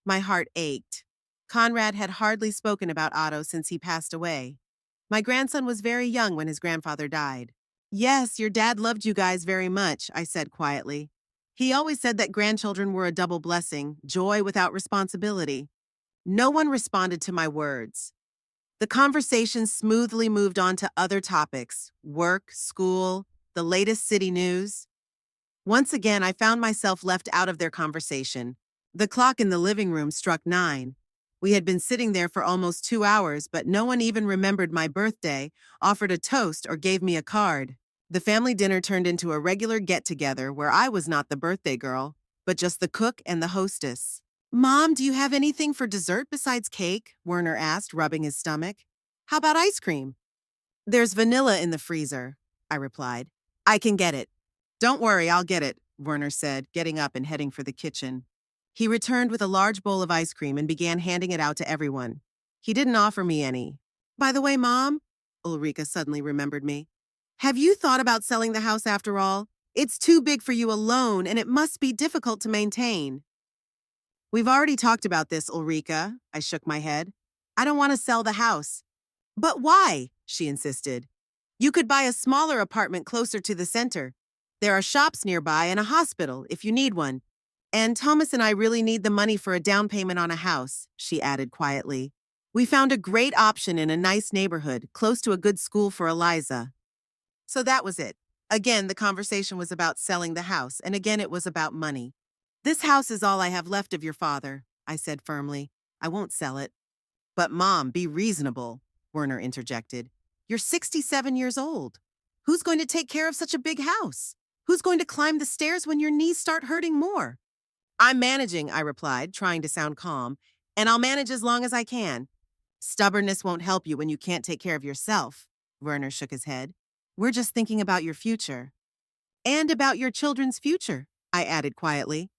My heart ached. Conrad had hardly spoken about Otto since he passed away. My grandson was very young when his grandfather died. Yes, your dad loved you guys very much, I said quietly. He always said that grandchildren were a double blessing, joy without responsibility. No one responded to my words. The conversation smoothly moved on to other topics: work, school, the latest city news. Once again, I found myself left out of their conversation. The clock in the living room struck 9. We had been sitting there for almost 2 hours, but no one even remembered my birthday, offered a toast, or gave me a card. The family dinner turned into a regular get-together where I was not the birthday girl, but just the cook and the hostess. Mom, do you have anything for dessert besides cake? Werner asked, rubbing his stomach. How about ice cream? There's vanilla in the freezer, I replied. I can get it. Don't worry, I'll get it, Werner said, getting up and heading for the kitchen. He returned with a large bowl of ice cream and began handing it out to everyone. He didn't offer me any. By the way, Mom, Ulrika suddenly remembered me. Have you thought about selling the house after all? It's too big for you alone, and it must be difficult to maintain. We've already talked about this, Ulrika, I shook my head. I don't want to sell the house. But why? She insisted. You could buy a smaller apartment closer to the center. There are shops nearby and a hospital if you need one. And Thomas and I really need the money for a down payment on a house, she added quietly. We found a great option in a nice neighborhood, close to a good school for Eliza. So that was it. Again, the conversation was about selling the house, and again it was about money. This house is all I have left of your father, I said firmly. I won't sell it. But Mom, be reasonable, Werner interjected. You're 67 years old. Who's going to take care of such a big house? Who's going to climb the stairs when your knees start hurting more? I'm managing, I replied, trying to sound calm, and I'll manage as long as I can. Stubbornness won't help you when you can't take care of yourself, Werner shook his head. We're just thinking about your future. And about your children's future, I added quietly.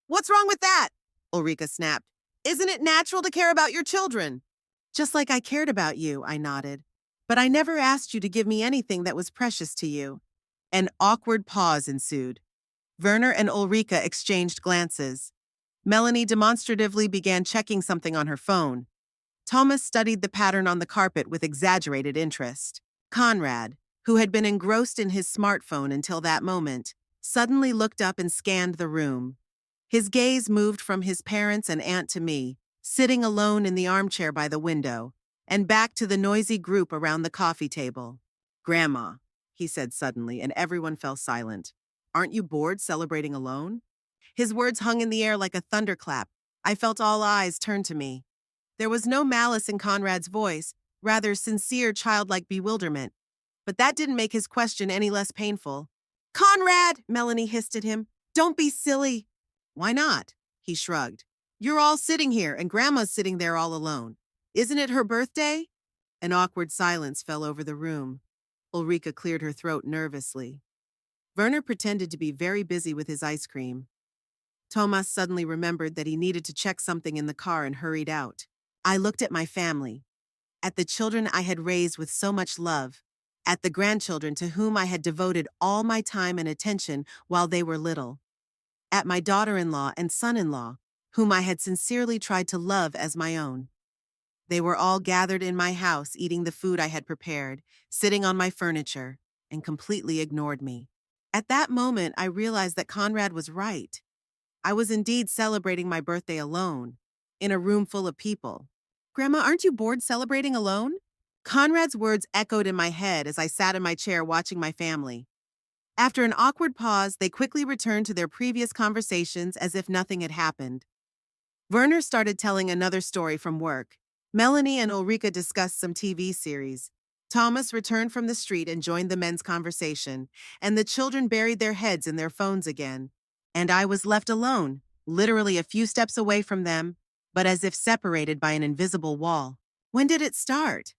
What's wrong with that? Ulrika snapped. Isn't it natural to care about your children? Just like I cared about you, I nodded. But I never asked you to give me anything that was precious to you. An awkward pause ensued. Werner and Ulrika exchanged glances. Melanie demonstratively began checking something on her phone. Thomas studied the pattern on the carpet with exaggerated interest. Conrad, who had been engrossed in his smartphone until that moment, suddenly looked up and scanned the room. His gaze moved from his parents and aunt to me, sitting alone in the armchair by the window, and back to the noisy group around the coffee table. "Grandma," he said suddenly, and everyone fell silent. "Aren't you bored celebrating alone?" His words hung in the air like a thunderclap. I felt all eyes turn to me. There was no malice in Conrad's voice, rather sincere childlike bewilderment. But that didn't make his question any less painful. "Conrad!" Melanie hissed at him. "Don't be silly." "Why not?" He shrugged. "You're all sitting here, and Grandma's sitting there all alone. Isn't it her birthday?" An awkward silence fell over the room. Ulrika cleared her throat nervously. Werner pretended to be very busy with his ice cream. Thomas suddenly remembered that he needed to check something in the car and hurried out. I looked at my family, at the children I had raised with so much love, at the grandchildren to whom I had devoted all my time and attention while they were little, at my daughter-in-law and son-in-law, whom I had sincerely tried to love as my own. They were all gathered in my house eating the food I had prepared, sitting on my furniture, and completely ignored me. At that moment, I realized that Conrad was right. I was indeed celebrating my birthday alone, in a room full of people. "Grandma, aren't you bored celebrating alone?" Conrad's words echoed in my head as I sat in my chair watching my family. After an awkward pause, they quickly returned to their previous conversations as if nothing had happened. Werner started telling another story from work. Melanie and Ulrika discussed some TV series. Thomas returned from the street and joined the men's conversation, and the children buried their heads in their phones again. And I was left alone, literally a few steps away from them, but as if separated by an invisible wall. When did it start?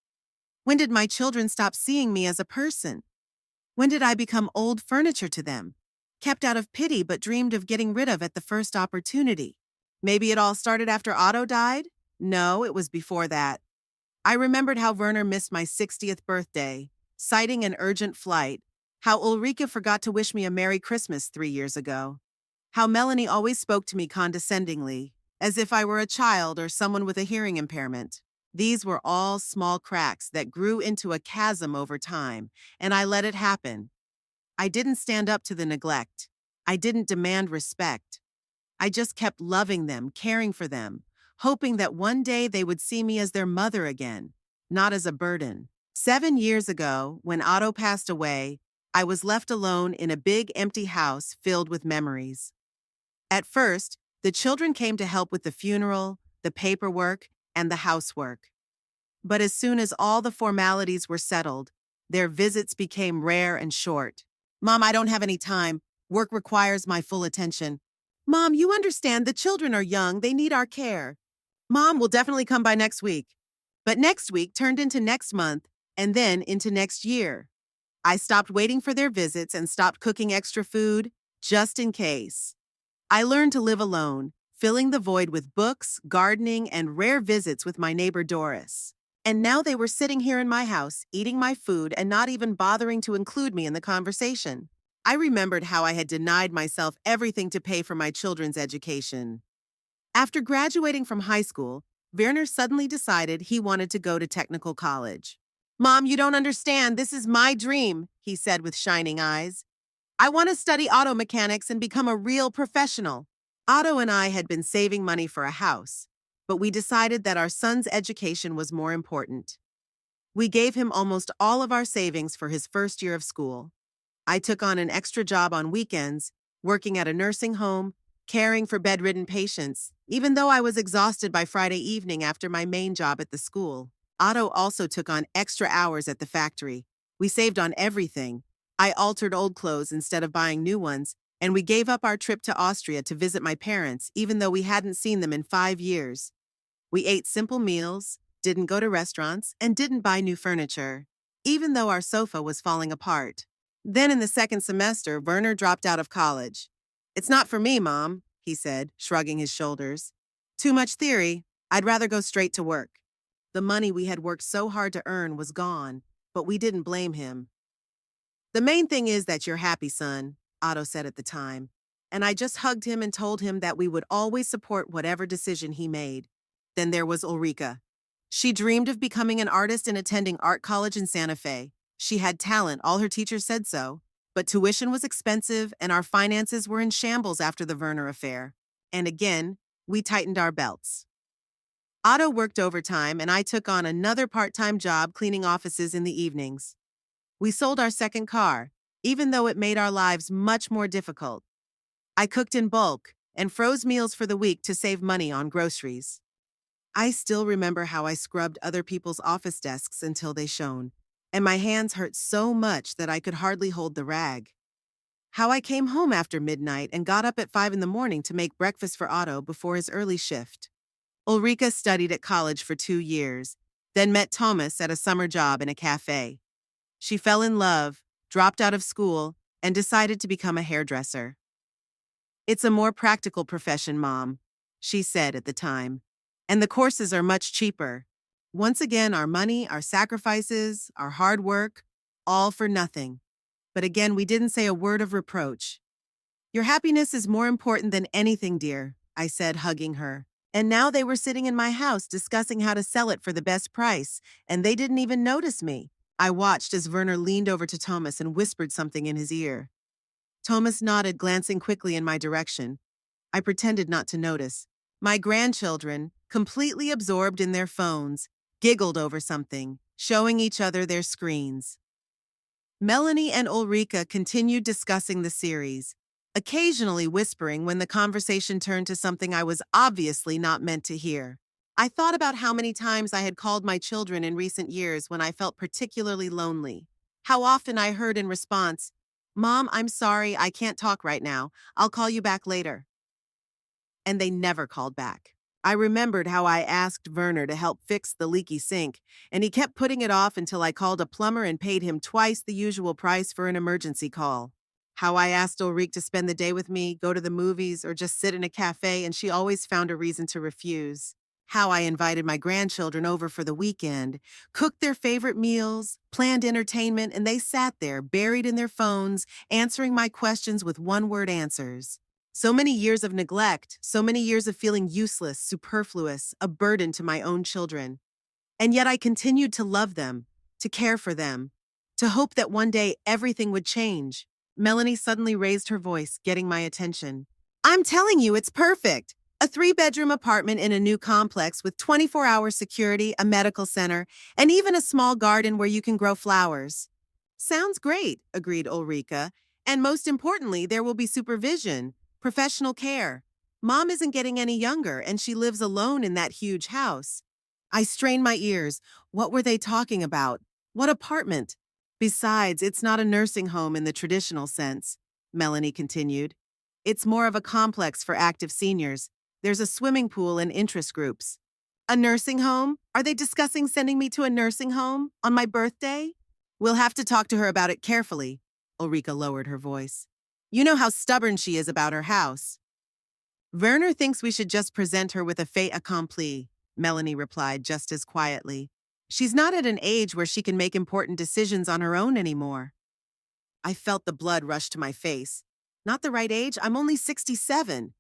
When did my children stop seeing me as a person? When did I become old furniture to them, kept out of pity but dreamed of getting rid of at the first opportunity? Maybe it all started after Otto died? No, it was before that. I remembered how Werner missed my 60th birthday, citing an urgent flight, how Ulrika forgot to wish me a Merry Christmas 3 years ago, how Melanie always spoke to me condescendingly, as if I were a child or someone with a hearing impairment. These were all small cracks that grew into a chasm over time, and I let it happen. I didn't stand up to the neglect. I didn't demand respect. I just kept loving them, caring for them, hoping that one day they would see me as their mother again, not as a burden. 7 years ago, when Otto passed away, I was left alone in a big empty house filled with memories. At first, the children came to help with the funeral, the paperwork, and the housework. But as soon as all the formalities were settled, their visits became rare and short. "Mom, I don't have any time. Work requires my full attention." "Mom, you understand the children are young, they need our care." "Mom will definitely come by next week." But next week turned into next month, and then into next year. I stopped waiting for their visits and stopped cooking extra food, just in case. I learned to live alone, filling the void with books, gardening, and rare visits with my neighbor Doris. And now they were sitting here in my house, eating my food and not even bothering to include me in the conversation. I remembered how I had denied myself everything to pay for my children's education. After graduating from high school, Werner suddenly decided he wanted to go to technical college. "Mom, you don't understand. This is my dream," he said with shining eyes. "I want to study auto mechanics and become a real professional." Otto and I had been saving money for a house, but we decided that our son's education was more important. We gave him almost all of our savings for his first year of school. I took on an extra job on weekends, working at a nursing home, caring for bedridden patients, even though I was exhausted by Friday evening after my main job at the school. Otto also took on extra hours at the factory. We saved on everything. I altered old clothes instead of buying new ones, and we gave up our trip to Austria to visit my parents, even though we hadn't seen them in 5 years. We ate simple meals, didn't go to restaurants, and didn't buy new furniture, even though our sofa was falling apart. Then in the second semester, Werner dropped out of college. "It's not for me, Mom," he said, shrugging his shoulders. "Too much theory. I'd rather go straight to work." The money we had worked so hard to earn was gone, but we didn't blame him. "The main thing is that you're happy, son," Otto said at the time, and I just hugged him and told him that we would always support whatever decision he made. Then there was Ulrika. She dreamed of becoming an artist and attending art college in Santa Fe. She had talent, all her teachers said so. But tuition was expensive, and our finances were in shambles after the Werner affair. And again, we tightened our belts. Otto worked overtime, and I took on another part-time job cleaning offices in the evenings. We sold our second car, even though it made our lives much more difficult. I cooked in bulk and froze meals for the week to save money on groceries. I still remember how I scrubbed other people's office desks until they shone, and my hands hurt so much that I could hardly hold the rag. How I came home after midnight and got up at 5 in the morning to make breakfast for Otto before his early shift. Ulrika studied at college for 2 years, then met Thomas at a summer job in a cafe. She fell in love, dropped out of school, and decided to become a hairdresser. "It's a more practical profession, Mom," she said at the time. "And the courses are much cheaper. Once again, our money, our sacrifices, our hard work, all for nothing." But again, we didn't say a word of reproach. "Your happiness is more important than anything, dear," I said, hugging her. And now they were sitting in my house discussing how to sell it for the best price, and they didn't even notice me. I watched as Werner leaned over to Thomas and whispered something in his ear. Thomas nodded, glancing quickly in my direction. I pretended not to notice. My grandchildren, completely absorbed in their phones, giggled over something, showing each other their screens. Melanie and Ulrika continued discussing the series, occasionally whispering when the conversation turned to something I was obviously not meant to hear. I thought about how many times I had called my children in recent years when I felt particularly lonely. How often I heard in response, "Mom, I'm sorry, I can't talk right now. I'll call you back later." And they never called back. I remembered how I asked Werner to help fix the leaky sink, and he kept putting it off until I called a plumber and paid him twice the usual price for an emergency call. How I asked Ulrike to spend the day with me, go to the movies, or just sit in a cafe, and she always found a reason to refuse. How I invited my grandchildren over for the weekend, cooked their favorite meals, planned entertainment, and they sat there, buried in their phones, answering my questions with one-word answers. So many years of neglect, so many years of feeling useless, superfluous, a burden to my own children. And yet I continued to love them, to care for them, to hope that one day everything would change. Melanie suddenly raised her voice, getting my attention. "I'm telling you, it's perfect. A 3-bedroom apartment in a new complex with 24-hour security, a medical center, and even a small garden where you can grow flowers." "Sounds great," agreed Ulrika. "And most importantly, there will be supervision, professional care. Mom isn't getting any younger, and she lives alone in that huge house." I strained my ears. What were they talking about? What apartment? "Besides, it's not a nursing home in the traditional sense," Melanie continued. "It's more of a complex for active seniors. There's a swimming pool and interest groups." "A nursing home? Are they discussing sending me to a nursing home on my birthday?" "We'll have to talk to her about it carefully." Ulrika lowered her voice. "You know how stubborn she is about her house." "Werner thinks we should just present her with a fait accompli," Melanie replied just as quietly. "She's not at an age where she can make important decisions on her own anymore." I felt the blood rush to my face. "Not the right age? I'm only 67.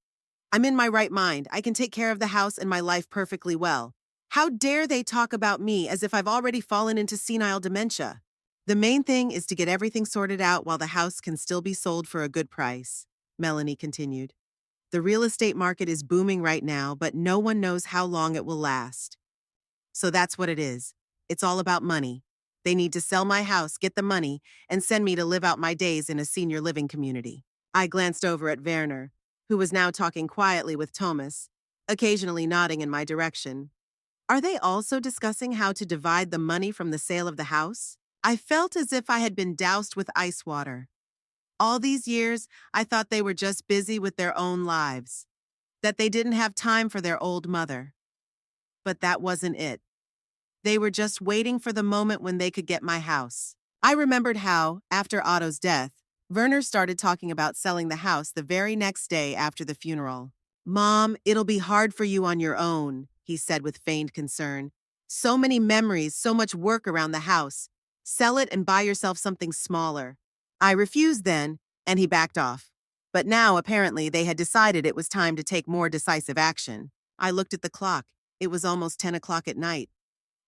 I'm in my right mind. I can take care of the house and my life perfectly well. How dare they talk about me as if I've already fallen into senile dementia?" "The main thing is to get everything sorted out while the house can still be sold for a good price," Melanie continued. "The real estate market is booming right now, but no one knows how long it will last. So that's what it is. It's all about money. They need to sell my house, get the money, and send me to live out my days in a senior living community." I glanced over at Werner, who was now talking quietly with Thomas, occasionally nodding in my direction. "Are they also discussing how to divide the money from the sale of the house?" I felt as if I had been doused with ice water. All these years, I thought they were just busy with their own lives, that they didn't have time for their old mother. But that wasn't it. They were just waiting for the moment when they could get my house. I remembered how, after Otto's death, Werner started talking about selling the house the very next day after the funeral. "Mom, it'll be hard for you on your own," he said with feigned concern. "So many memories, so much work around the house. Sell it and buy yourself something smaller." I refused then, and he backed off. But now, apparently, they had decided it was time to take more decisive action. I looked at the clock. It was almost 10 o'clock at night.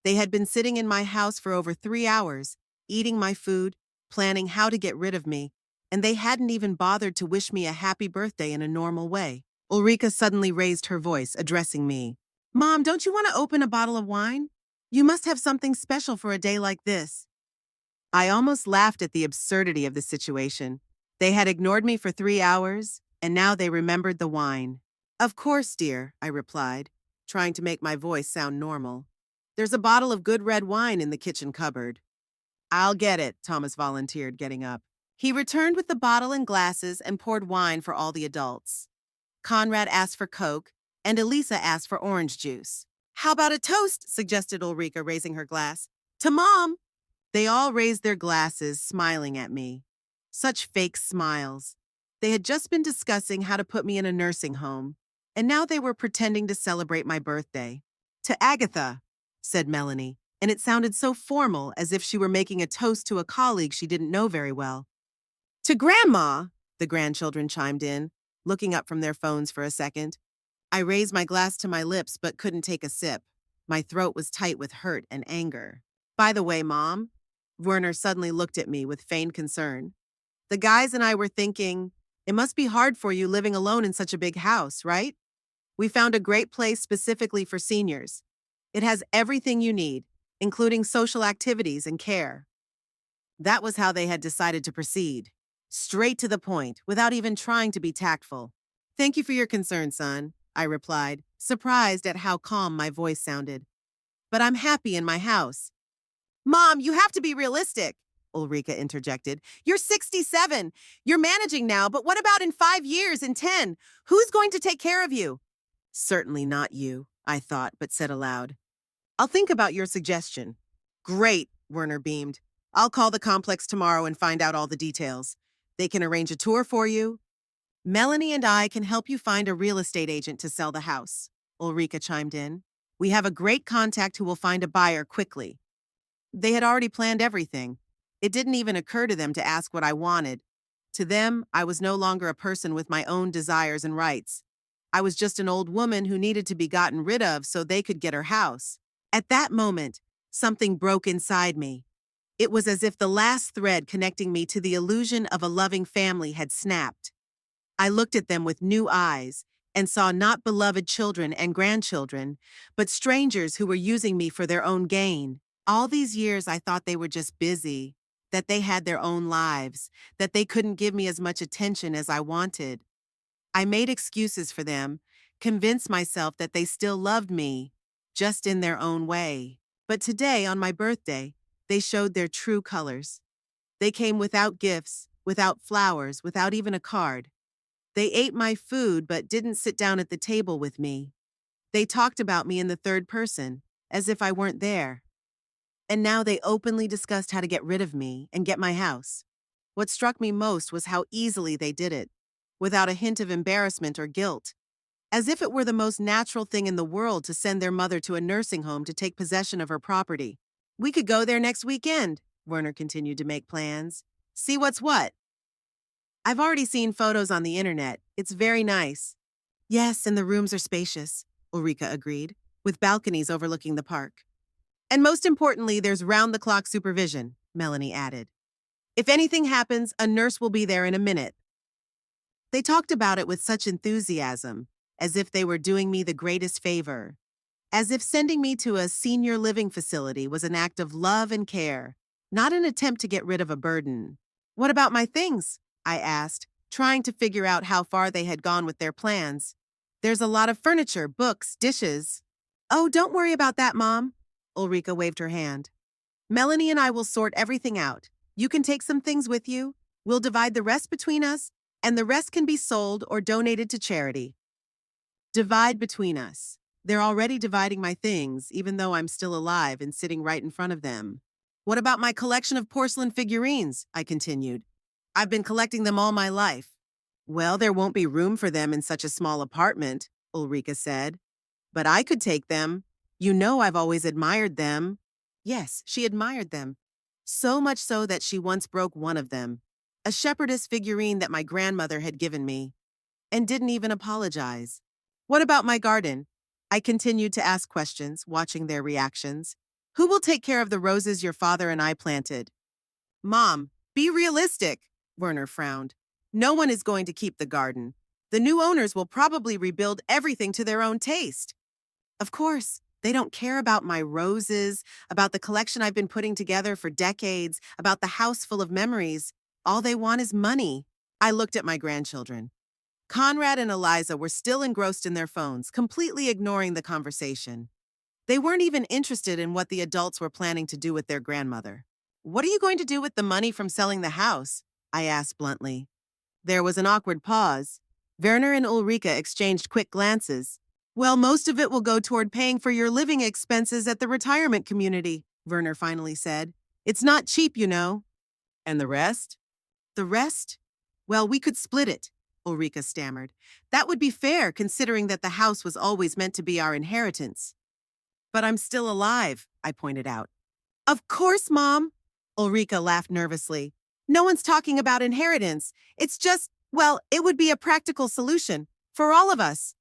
They had been sitting in my house for over 3 hours, eating my food, planning how to get rid of me, and they hadn't even bothered to wish me a happy birthday in a normal way. Ulrika suddenly raised her voice, addressing me. Mom, don't you want to open a bottle of wine? You must have something special for a day like this. I almost laughed at the absurdity of the situation. They had ignored me for 3 hours, and now they remembered the wine. Of course, dear, I replied, trying to make my voice sound normal. There's a bottle of good red wine in the kitchen cupboard. I'll get it, Thomas volunteered, getting up. He returned with the bottle and glasses and poured wine for all the adults. Conrad asked for Coke, and Elisa asked for orange juice. How about a toast, suggested Ulrika, raising her glass. To Mom! They all raised their glasses, smiling at me. Such fake smiles. They had just been discussing how to put me in a nursing home, and now they were pretending to celebrate my birthday. To Agatha, said Melanie, and it sounded so formal, as if she were making a toast to a colleague she didn't know very well. To Grandma, the grandchildren chimed in, looking up from their phones for a second. I raised my glass to my lips but couldn't take a sip. My throat was tight with hurt and anger. By the way, Mom, Werner suddenly looked at me with feigned concern. The guys and I were thinking, it must be hard for you living alone in such a big house, right? We found a great place specifically for seniors. It has everything you need, including social activities and care. That was how they had decided to proceed. Straight to the point, without even trying to be tactful. Thank you for your concern, son, I replied, surprised at how calm my voice sounded. But I'm happy in my house. Mom, you have to be realistic, Ulrika interjected. You're 67. You're managing now, but what about in 5 years, in 10? Who's going to take care of you? Certainly not you, I thought, but said aloud. I'll think about your suggestion. Great, Werner beamed. I'll call the complex tomorrow and find out all the details. They can arrange a tour for you. Melanie and I can help you find a real estate agent to sell the house, Ulrika chimed in. We have a great contact who will find a buyer quickly. They had already planned everything. It didn't even occur to them to ask what I wanted. To them, I was no longer a person with my own desires and rights. I was just an old woman who needed to be gotten rid of so they could get her house. At that moment, something broke inside me. It was as if the last thread connecting me to the illusion of a loving family had snapped. I looked at them with new eyes and saw not beloved children and grandchildren, but strangers who were using me for their own gain. All these years I thought they were just busy, that they had their own lives, that they couldn't give me as much attention as I wanted. I made excuses for them, convinced myself that they still loved me, just in their own way. But today, on my birthday, they showed their true colors. They came without gifts, without flowers, without even a card. They ate my food but didn't sit down at the table with me. They talked about me in the third person, as if I weren't there. And now they openly discussed how to get rid of me and get my house. What struck me most was how easily they did it, without a hint of embarrassment or guilt, as if it were the most natural thing in the world to send their mother to a nursing home to take possession of her property. We could go there next weekend, Werner continued to make plans. See what's what. I've already seen photos on the internet. It's very nice. Yes, and the rooms are spacious, Ulrika agreed, with balconies overlooking the park. And most importantly, there's round-the-clock supervision, Melanie added. If anything happens, a nurse will be there in a minute. They talked about it with such enthusiasm, as if they were doing me the greatest favor. As if sending me to a senior living facility was an act of love and care, not an attempt to get rid of a burden. What about my things? I asked, trying to figure out how far they had gone with their plans. There's a lot of furniture, books, dishes. Oh, don't worry about that, Mom. Ulrika waved her hand. Melanie and I will sort everything out. You can take some things with you. We'll divide the rest between us, and the rest can be sold or donated to charity. Divide between us. They're already dividing my things, even though I'm still alive and sitting right in front of them. What about my collection of porcelain figurines? I continued. I've been collecting them all my life. Well, there won't be room for them in such a small apartment, Ulrika said. But I could take them. You know I've always admired them. Yes, she admired them. So much so that she once broke one of them, a shepherdess figurine that my grandmother had given me, and didn't even apologize. What about my garden? I continued to ask questions, watching their reactions. Who will take care of the roses your father and I planted? Mom, be realistic, Werner frowned. No one is going to keep the garden. The new owners will probably rebuild everything to their own taste. Of course, they don't care about my roses, about the collection I've been putting together for decades, about the house full of memories. All they want is money. I looked at my grandchildren. Conrad and Eliza were still engrossed in their phones, completely ignoring the conversation. They weren't even interested in what the adults were planning to do with their grandmother. What are you going to do with the money from selling the house? I asked bluntly. There was an awkward pause. Werner and Ulrika exchanged quick glances. Well, most of it will go toward paying for your living expenses at the retirement community, Werner finally said. It's not cheap, you know. And the rest? The rest? Well, we could split it, Ulrika stammered. That would be fair, considering that the house was always meant to be our inheritance. But I'm still alive, I pointed out. Of course, Mom, Ulrika laughed nervously. No one's talking about inheritance. It's just, well, it would be a practical solution for all of us.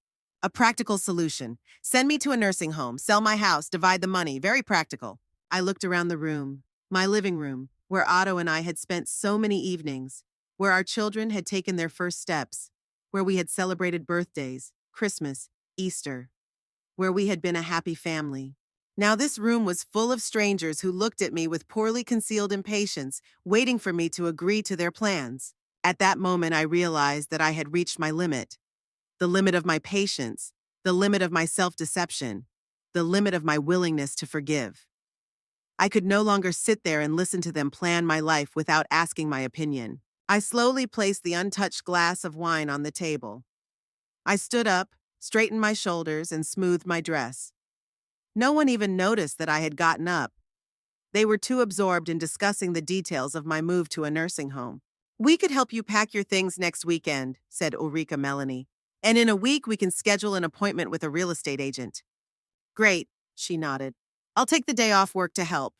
A practical solution. Send me to a nursing home, sell my house, divide the money. Very practical. I looked around the room, my living room, where Otto and I had spent so many evenings, where our children had taken their first steps, where we had celebrated birthdays, Christmas, Easter, where we had been a happy family. Now this room was full of strangers who looked at me with poorly concealed impatience, waiting for me to agree to their plans. At that moment, I realized that I had reached my limit. The limit of my patience, the limit of my self-deception, the limit of my willingness to forgive. I could no longer sit there and listen to them plan my life without asking my opinion. I slowly placed the untouched glass of wine on the table. I stood up, straightened my shoulders, and smoothed my dress. No one even noticed that I had gotten up. They were too absorbed in discussing the details of my move to a nursing home. We could help you pack your things next weekend, said Ulrika Melanie. And in a week, we can schedule an appointment with a real estate agent. Great, she nodded. I'll take the day off work to help.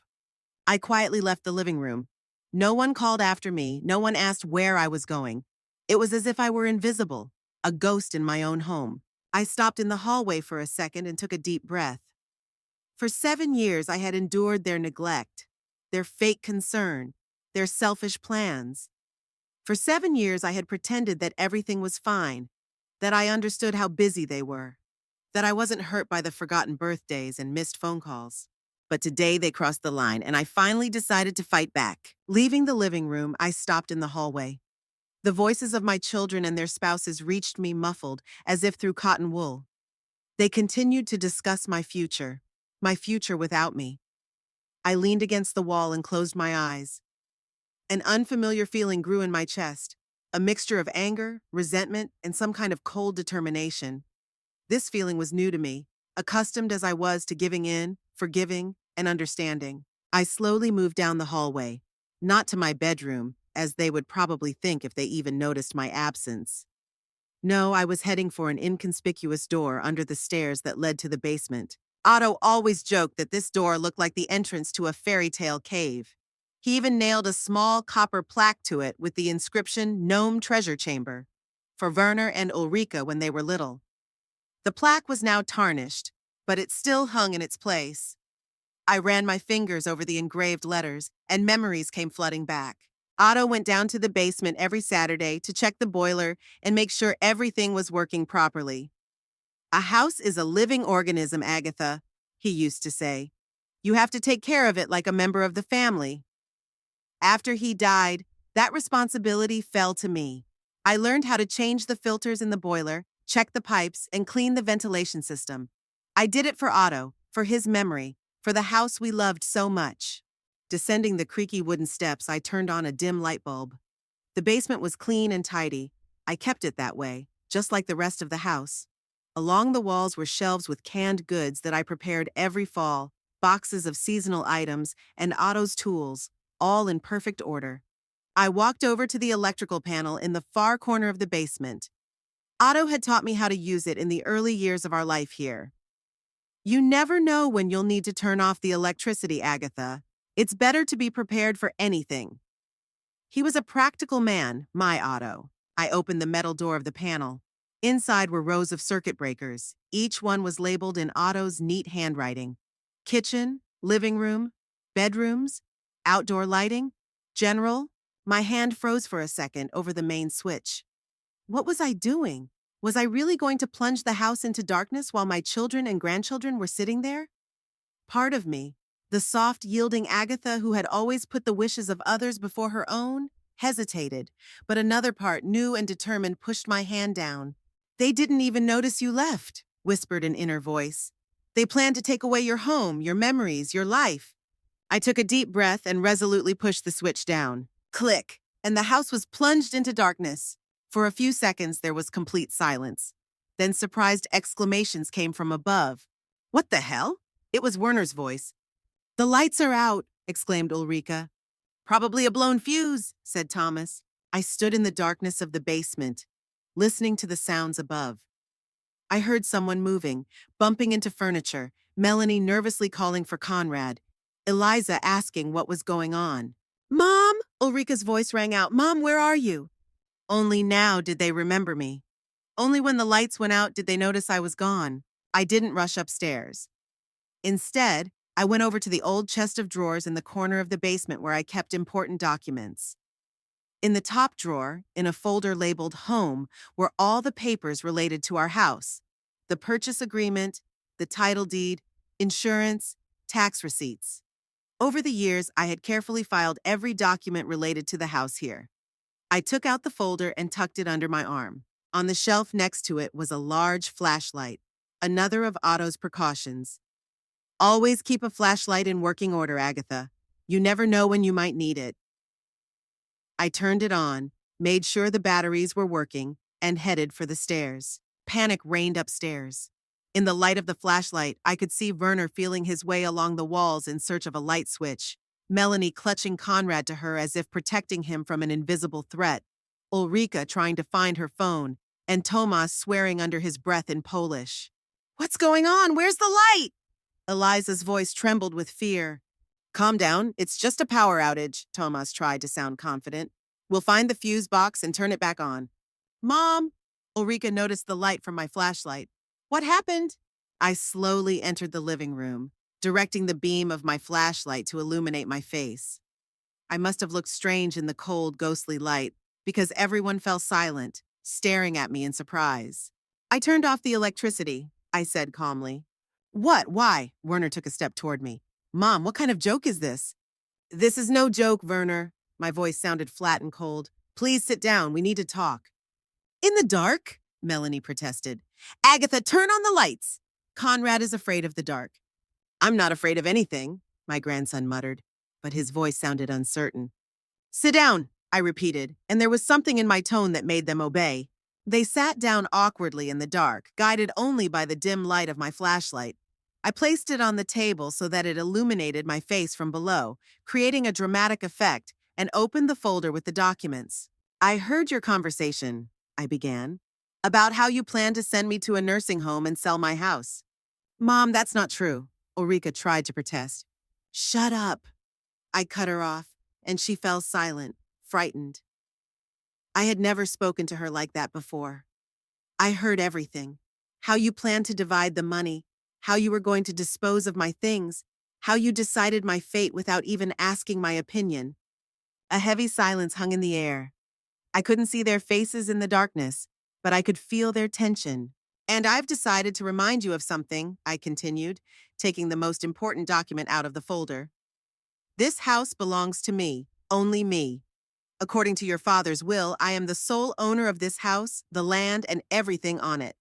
I quietly left the living room. No one called after me, no one asked where I was going. It was as if I were invisible, a ghost in my own home. I stopped in the hallway for a second and took a deep breath. For 7 years, I had endured their neglect, their fake concern, their selfish plans. For 7 years, I had pretended that everything was fine, that I understood how busy they were, that I wasn't hurt by the forgotten birthdays and missed phone calls. But today they crossed the line, and I finally decided to fight back. Leaving the living room, I stopped in the hallway. The voices of my children and their spouses reached me muffled, as if through cotton wool. They continued to discuss my future without me. I leaned against the wall and closed my eyes. An unfamiliar feeling grew in my chest, a mixture of anger, resentment, and some kind of cold determination. This feeling was new to me, accustomed as I was to giving in, forgiving, and understanding. I slowly moved down the hallway, not to my bedroom, as they would probably think if they even noticed my absence. No, I was heading for an inconspicuous door under the stairs that led to the basement. Otto always joked that this door looked like the entrance to a fairy tale cave. He even nailed a small copper plaque to it with the inscription Gnome Treasure Chamber, for Werner and Ulrika when they were little. The plaque was now tarnished, but it still hung in its place. I ran my fingers over the engraved letters, and memories came flooding back. Otto went down to the basement every Saturday to check the boiler and make sure everything was working properly. A house is a living organism, Agatha, he used to say. You have to take care of it like a member of the family. After he died, that responsibility fell to me. I learned how to change the filters in the boiler, check the pipes, and clean the ventilation system. I did it for Otto, for his memory, for the house we loved so much. Descending the creaky wooden steps, I turned on a dim light bulb. The basement was clean and tidy. I kept it that way, just like the rest of the house. Along the walls were shelves with canned goods that I prepared every fall, boxes of seasonal items, and Otto's tools, all in perfect order. I walked over to the electrical panel in the far corner of the basement. Otto had taught me how to use it in the early years of our life here. You never know when you'll need to turn off the electricity, Agatha. It's better to be prepared for anything. He was a practical man, my Otto. I opened the metal door of the panel. Inside were rows of circuit breakers. Each one was labeled in Otto's neat handwriting. Kitchen, living room, bedrooms, outdoor lighting. General, my hand froze for a second over the main switch. What was I doing? Was I really going to plunge the house into darkness while my children and grandchildren were sitting there? Part of me, the soft, yielding Agatha who had always put the wishes of others before her own, hesitated, but another part, new and determined, pushed my hand down. They didn't even notice you left, whispered an inner voice. They planned to take away your home, your memories, your life. I took a deep breath and resolutely pushed the switch down. Click, and the house was plunged into darkness. For a few seconds, there was complete silence. Then surprised exclamations came from above. What the hell? It was Werner's voice. The lights are out, exclaimed Ulrika. Probably a blown fuse, said Thomas. I stood in the darkness of the basement, listening to the sounds above. I heard someone moving, bumping into furniture, Melanie nervously calling for Conrad, Eliza asking what was going on. Mom! Ulrika's voice rang out. Mom, where are you? Only now did they remember me. Only when the lights went out did they notice I was gone. I didn't rush upstairs. Instead, I went over to the old chest of drawers in the corner of the basement where I kept important documents. In the top drawer, in a folder labeled Home, were all the papers related to our house. The purchase agreement, the title deed, insurance, tax receipts. Over the years, I had carefully filed every document related to the house here. I took out the folder and tucked it under my arm. On the shelf next to it was a large flashlight, another of Otto's precautions. Always keep a flashlight in working order, Agatha. You never know when you might need it. I turned it on, made sure the batteries were working, and headed for the stairs. Panic reigned upstairs. In the light of the flashlight, I could see Werner feeling his way along the walls in search of a light switch, Melanie clutching Conrad to her as if protecting him from an invisible threat, Ulrika trying to find her phone, and Tomas swearing under his breath in Polish. What's going on? Where's the light? Eliza's voice trembled with fear. Calm down, it's just a power outage, Tomas tried to sound confident. We'll find the fuse box and turn it back on. Mom! Ulrika noticed the light from my flashlight. What happened? I slowly entered the living room, directing the beam of my flashlight to illuminate my face. I must have looked strange in the cold, ghostly light, because everyone fell silent, staring at me in surprise. I turned off the electricity, I said calmly. What? Why? Werner took a step toward me. Mom, what kind of joke is this? This is no joke, Werner. My voice sounded flat and cold. Please sit down. We need to talk. In the dark? Melanie protested. Agatha, turn on the lights. Conrad is afraid of the dark. I'm not afraid of anything, my grandson muttered, but his voice sounded uncertain. Sit down, I repeated, and there was something in my tone that made them obey. They sat down awkwardly in the dark, guided only by the dim light of my flashlight. I placed it on the table so that it illuminated my face from below, creating a dramatic effect, and opened the folder with the documents. I heard your conversation, I began, about how you plan to send me to a nursing home and sell my house. Mom, that's not true, Ulrika tried to protest. Shut up. I cut her off, and she fell silent, frightened. I had never spoken to her like that before. I heard everything. How you planned to divide the money, how you were going to dispose of my things, how you decided my fate without even asking my opinion. A heavy silence hung in the air. I couldn't see their faces in the darkness, but I could feel their tension. And I've decided to remind you of something, I continued, taking the most important document out of the folder. This house belongs to me, only me. According to your father's will, I am the sole owner of this house, the land, and everything on it.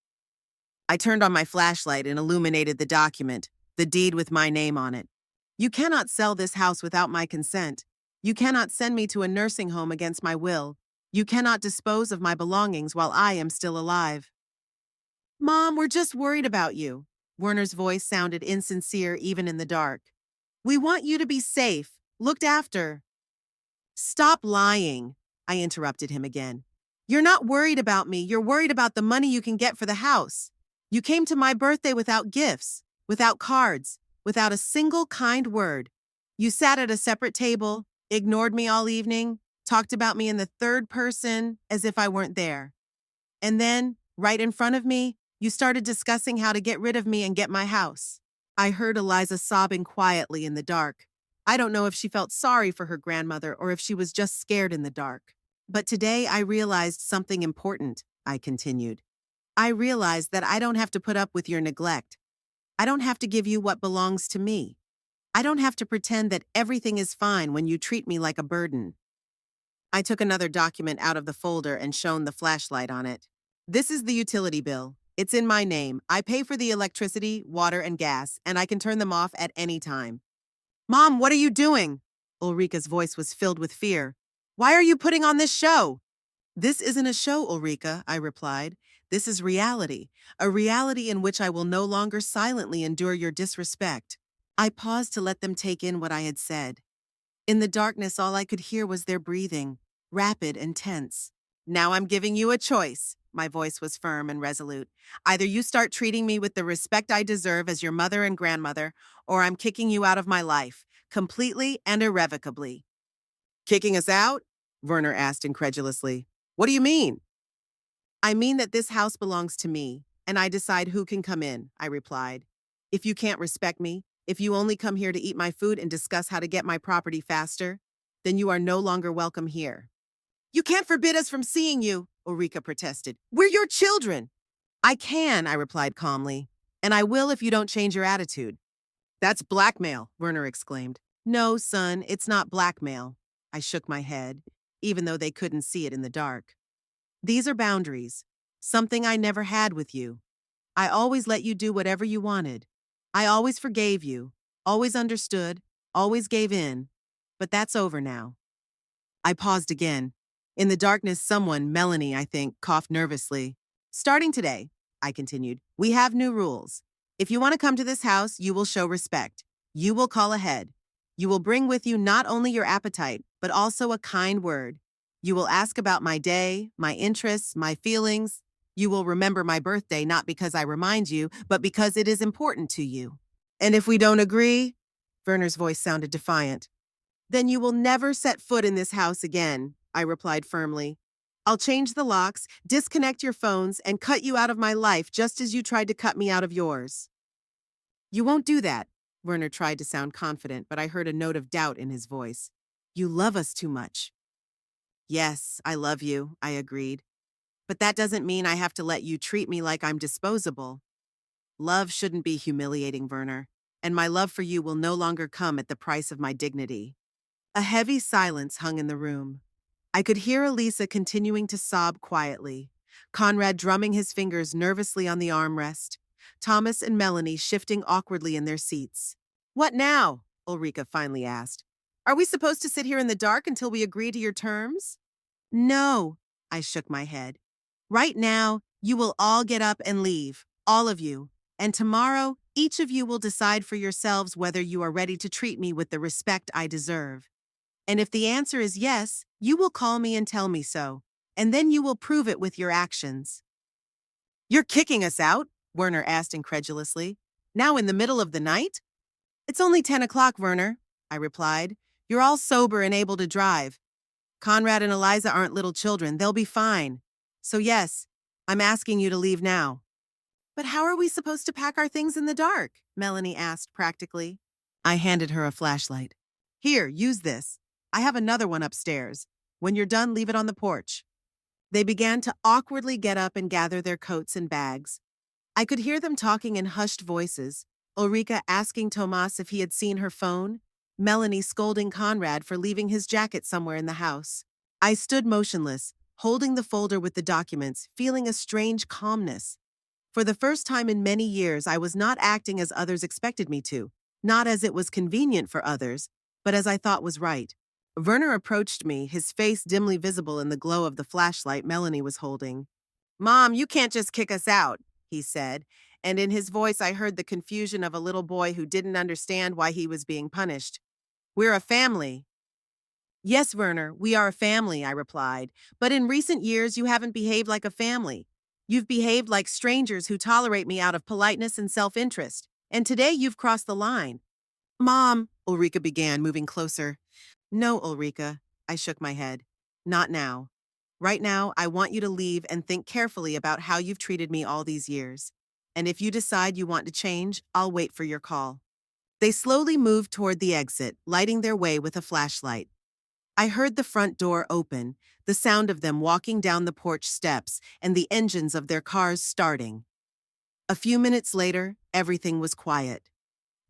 I turned on my flashlight and illuminated the document, the deed with my name on it. You cannot sell this house without my consent. You cannot send me to a nursing home against my will. You cannot dispose of my belongings while I am still alive. Mom, we're just worried about you. Werner's voice sounded insincere even in the dark. We want you to be safe, looked after. Stop lying, I interrupted him again. You're not worried about me. You're worried about the money you can get for the house. You came to my birthday without gifts, without cards, without a single kind word. You sat at a separate table, ignored me all evening, talked about me in the third person as if I weren't there. And then, right in front of me, you started discussing how to get rid of me and get my house. I heard Eliza sobbing quietly in the dark. I don't know if she felt sorry for her grandmother or if she was just scared in the dark. But today I realized something important, I continued. I realized that I don't have to put up with your neglect. I don't have to give you what belongs to me. I don't have to pretend that everything is fine when you treat me like a burden. I took another document out of the folder and shone the flashlight on it. This is the utility bill. It's in my name. I pay for the electricity, water, and gas, and I can turn them off at any time. Mom, what are you doing? Ulrika's voice was filled with fear. Why are you putting on this show? This isn't a show, Ulrika, I replied. This is reality, a reality in which I will no longer silently endure your disrespect. I paused to let them take in what I had said. In the darkness, all I could hear was their breathing, rapid and tense. Now I'm giving you a choice. My voice was firm and resolute. Either you start treating me with the respect I deserve as your mother and grandmother, or I'm kicking you out of my life, completely and irrevocably. Kicking us out? Werner asked incredulously. What do you mean? I mean that this house belongs to me, and I decide who can come in, I replied. If you can't respect me, if you only come here to eat my food and discuss how to get my property faster, then you are no longer welcome here. You can't forbid us from seeing you, Ulrika protested. We're your children. I can, I replied calmly, and I will if you don't change your attitude. That's blackmail, Werner exclaimed. No, son, it's not blackmail. I shook my head, even though they couldn't see it in the dark. These are boundaries, something I never had with you. I always let you do whatever you wanted. I always forgave you, always understood, always gave in. But that's over now. I paused again. In the darkness, someone, Melanie, I think, coughed nervously. Starting today, I continued, we have new rules. If you want to come to this house, you will show respect. You will call ahead. You will bring with you not only your appetite, but also a kind word. You will ask about my day, my interests, my feelings. You will remember my birthday not because I remind you, but because it is important to you. And if we don't agree, Werner's voice sounded defiant. Then you will never set foot in this house again, I replied firmly. I'll change the locks, disconnect your phones, and cut you out of my life just as you tried to cut me out of yours. You won't do that, Werner tried to sound confident, but I heard a note of doubt in his voice. You love us too much. Yes, I love you, I agreed. But that doesn't mean I have to let you treat me like I'm disposable. Love shouldn't be humiliating, Werner, and my love for you will no longer come at the price of my dignity. A heavy silence hung in the room. I could hear Elisa continuing to sob quietly, Conrad drumming his fingers nervously on the armrest, Thomas and Melanie shifting awkwardly in their seats. What now? Ulrika finally asked. Are we supposed to sit here in the dark until we agree to your terms? No, I shook my head. Right now, you will all get up and leave, all of you. And tomorrow, each of you will decide for yourselves whether you are ready to treat me with the respect I deserve. And if the answer is yes, you will call me and tell me so, and then you will prove it with your actions. You're kicking us out? Werner asked incredulously. Now in the middle of the night? It's only 10 o'clock, Werner, I replied. You're all sober and able to drive. Conrad and Eliza aren't little children. They'll be fine. So yes, I'm asking you to leave now. But how are we supposed to pack our things in the dark? Melanie asked practically. I handed her a flashlight. Here, use this. I have another one upstairs. When you're done, leave it on the porch. They began to awkwardly get up and gather their coats and bags. I could hear them talking in hushed voices, Ulrika asking Tomas if he had seen her phone, Melanie scolding Conrad for leaving his jacket somewhere in the house. I stood motionless, holding the folder with the documents, feeling a strange calmness. For the first time in many years, I was not acting as others expected me to, not as it was convenient for others, but as I thought was right. Werner approached me, his face dimly visible in the glow of the flashlight Melanie was holding. Mom, you can't just kick us out, he said, and in his voice I heard the confusion of a little boy who didn't understand why he was being punished. We're a family. Yes, Werner, we are a family, I replied, but in recent years you haven't behaved like a family. You've behaved like strangers who tolerate me out of politeness and self-interest, and today you've crossed the line. Mom, Ulrika began, moving closer. No, Ulrika, I shook my head. Not now. Right now, I want you to leave and think carefully about how you've treated me all these years. And if you decide you want to change, I'll wait for your call. They slowly moved toward the exit, lighting their way with a flashlight. I heard the front door open, the sound of them walking down the porch steps, and the engines of their cars starting. A few minutes later, everything was quiet.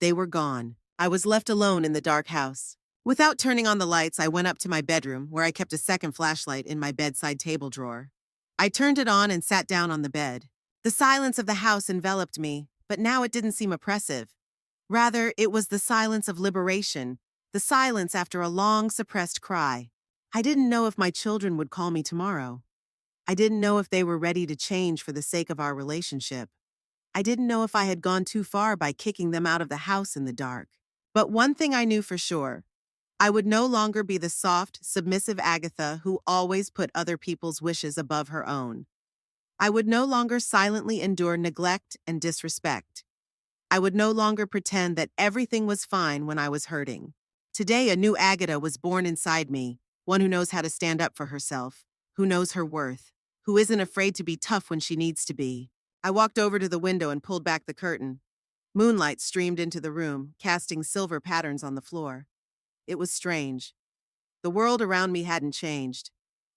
They were gone. I was left alone in the dark house. Without turning on the lights, I went up to my bedroom, where I kept a second flashlight in my bedside table drawer. I turned it on and sat down on the bed. The silence of the house enveloped me, but now it didn't seem oppressive. Rather, it was the silence of liberation, the silence after a long suppressed cry. I didn't know if my children would call me tomorrow. I didn't know if they were ready to change for the sake of our relationship. I didn't know if I had gone too far by kicking them out of the house in the dark. But one thing I knew for sure: I would no longer be the soft, submissive Agatha who always put other people's wishes above her own. I would no longer silently endure neglect and disrespect. I would no longer pretend that everything was fine when I was hurting. Today, a new Agatha was born inside me, one who knows how to stand up for herself, who knows her worth, who isn't afraid to be tough when she needs to be. I walked over to the window and pulled back the curtain. Moonlight streamed into the room, casting silver patterns on the floor. It was strange. The world around me hadn't changed,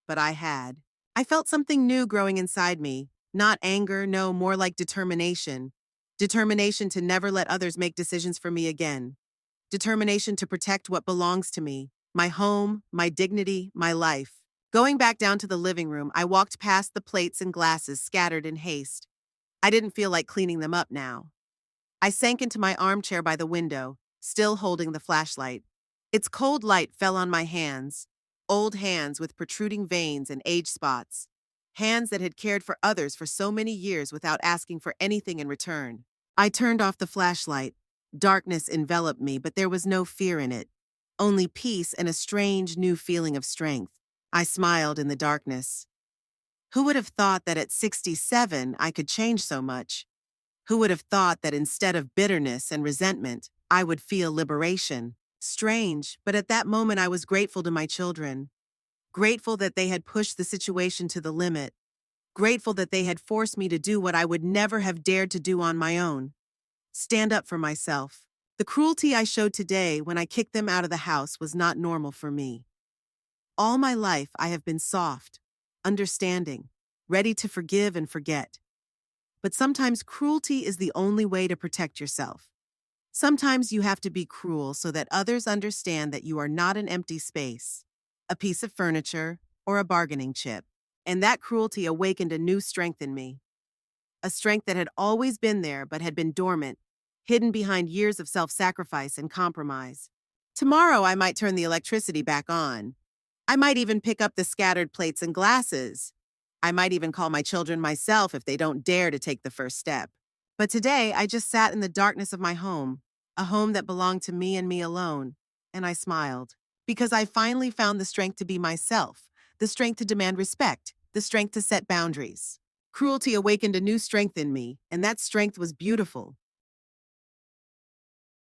but I had. I felt something new growing inside me, not anger, no, more like determination. Determination to never let others make decisions for me again. Determination to protect what belongs to me, my home, my dignity, my life. Going back down to the living room, I walked past the plates and glasses scattered in haste. I didn't feel like cleaning them up now. I sank into my armchair by the window, still holding the flashlight. Its cold light fell on my hands, old hands with protruding veins and age spots, hands that had cared for others for so many years without asking for anything in return. I turned off the flashlight. Darkness enveloped me, but there was no fear in it, only peace and a strange new feeling of strength. I smiled in the darkness. Who would have thought that at 67 I could change so much? Who would have thought that instead of bitterness and resentment, I would feel liberation? Strange, but at that moment I was grateful to my children. Grateful that they had pushed the situation to the limit. Grateful that they had forced me to do what I would never have dared to do on my own. Stand up for myself. The cruelty I showed today when I kicked them out of the house was not normal for me. All my life I have been soft, understanding, ready to forgive and forget. But sometimes cruelty is the only way to protect yourself. Sometimes you have to be cruel so that others understand that you are not an empty space, a piece of furniture, or a bargaining chip. And that cruelty awakened a new strength in me. A strength that had always been there but had been dormant, hidden behind years of self-sacrifice and compromise. Tomorrow I might turn the electricity back on. I might even pick up the scattered plates and glasses. I might even call my children myself if they don't dare to take the first step. But today, I just sat in the darkness of my home, a home that belonged to me and me alone, and I smiled. Because I finally found the strength to be myself, the strength to demand respect, the strength to set boundaries. Cruelty awakened a new strength in me, and that strength was beautiful.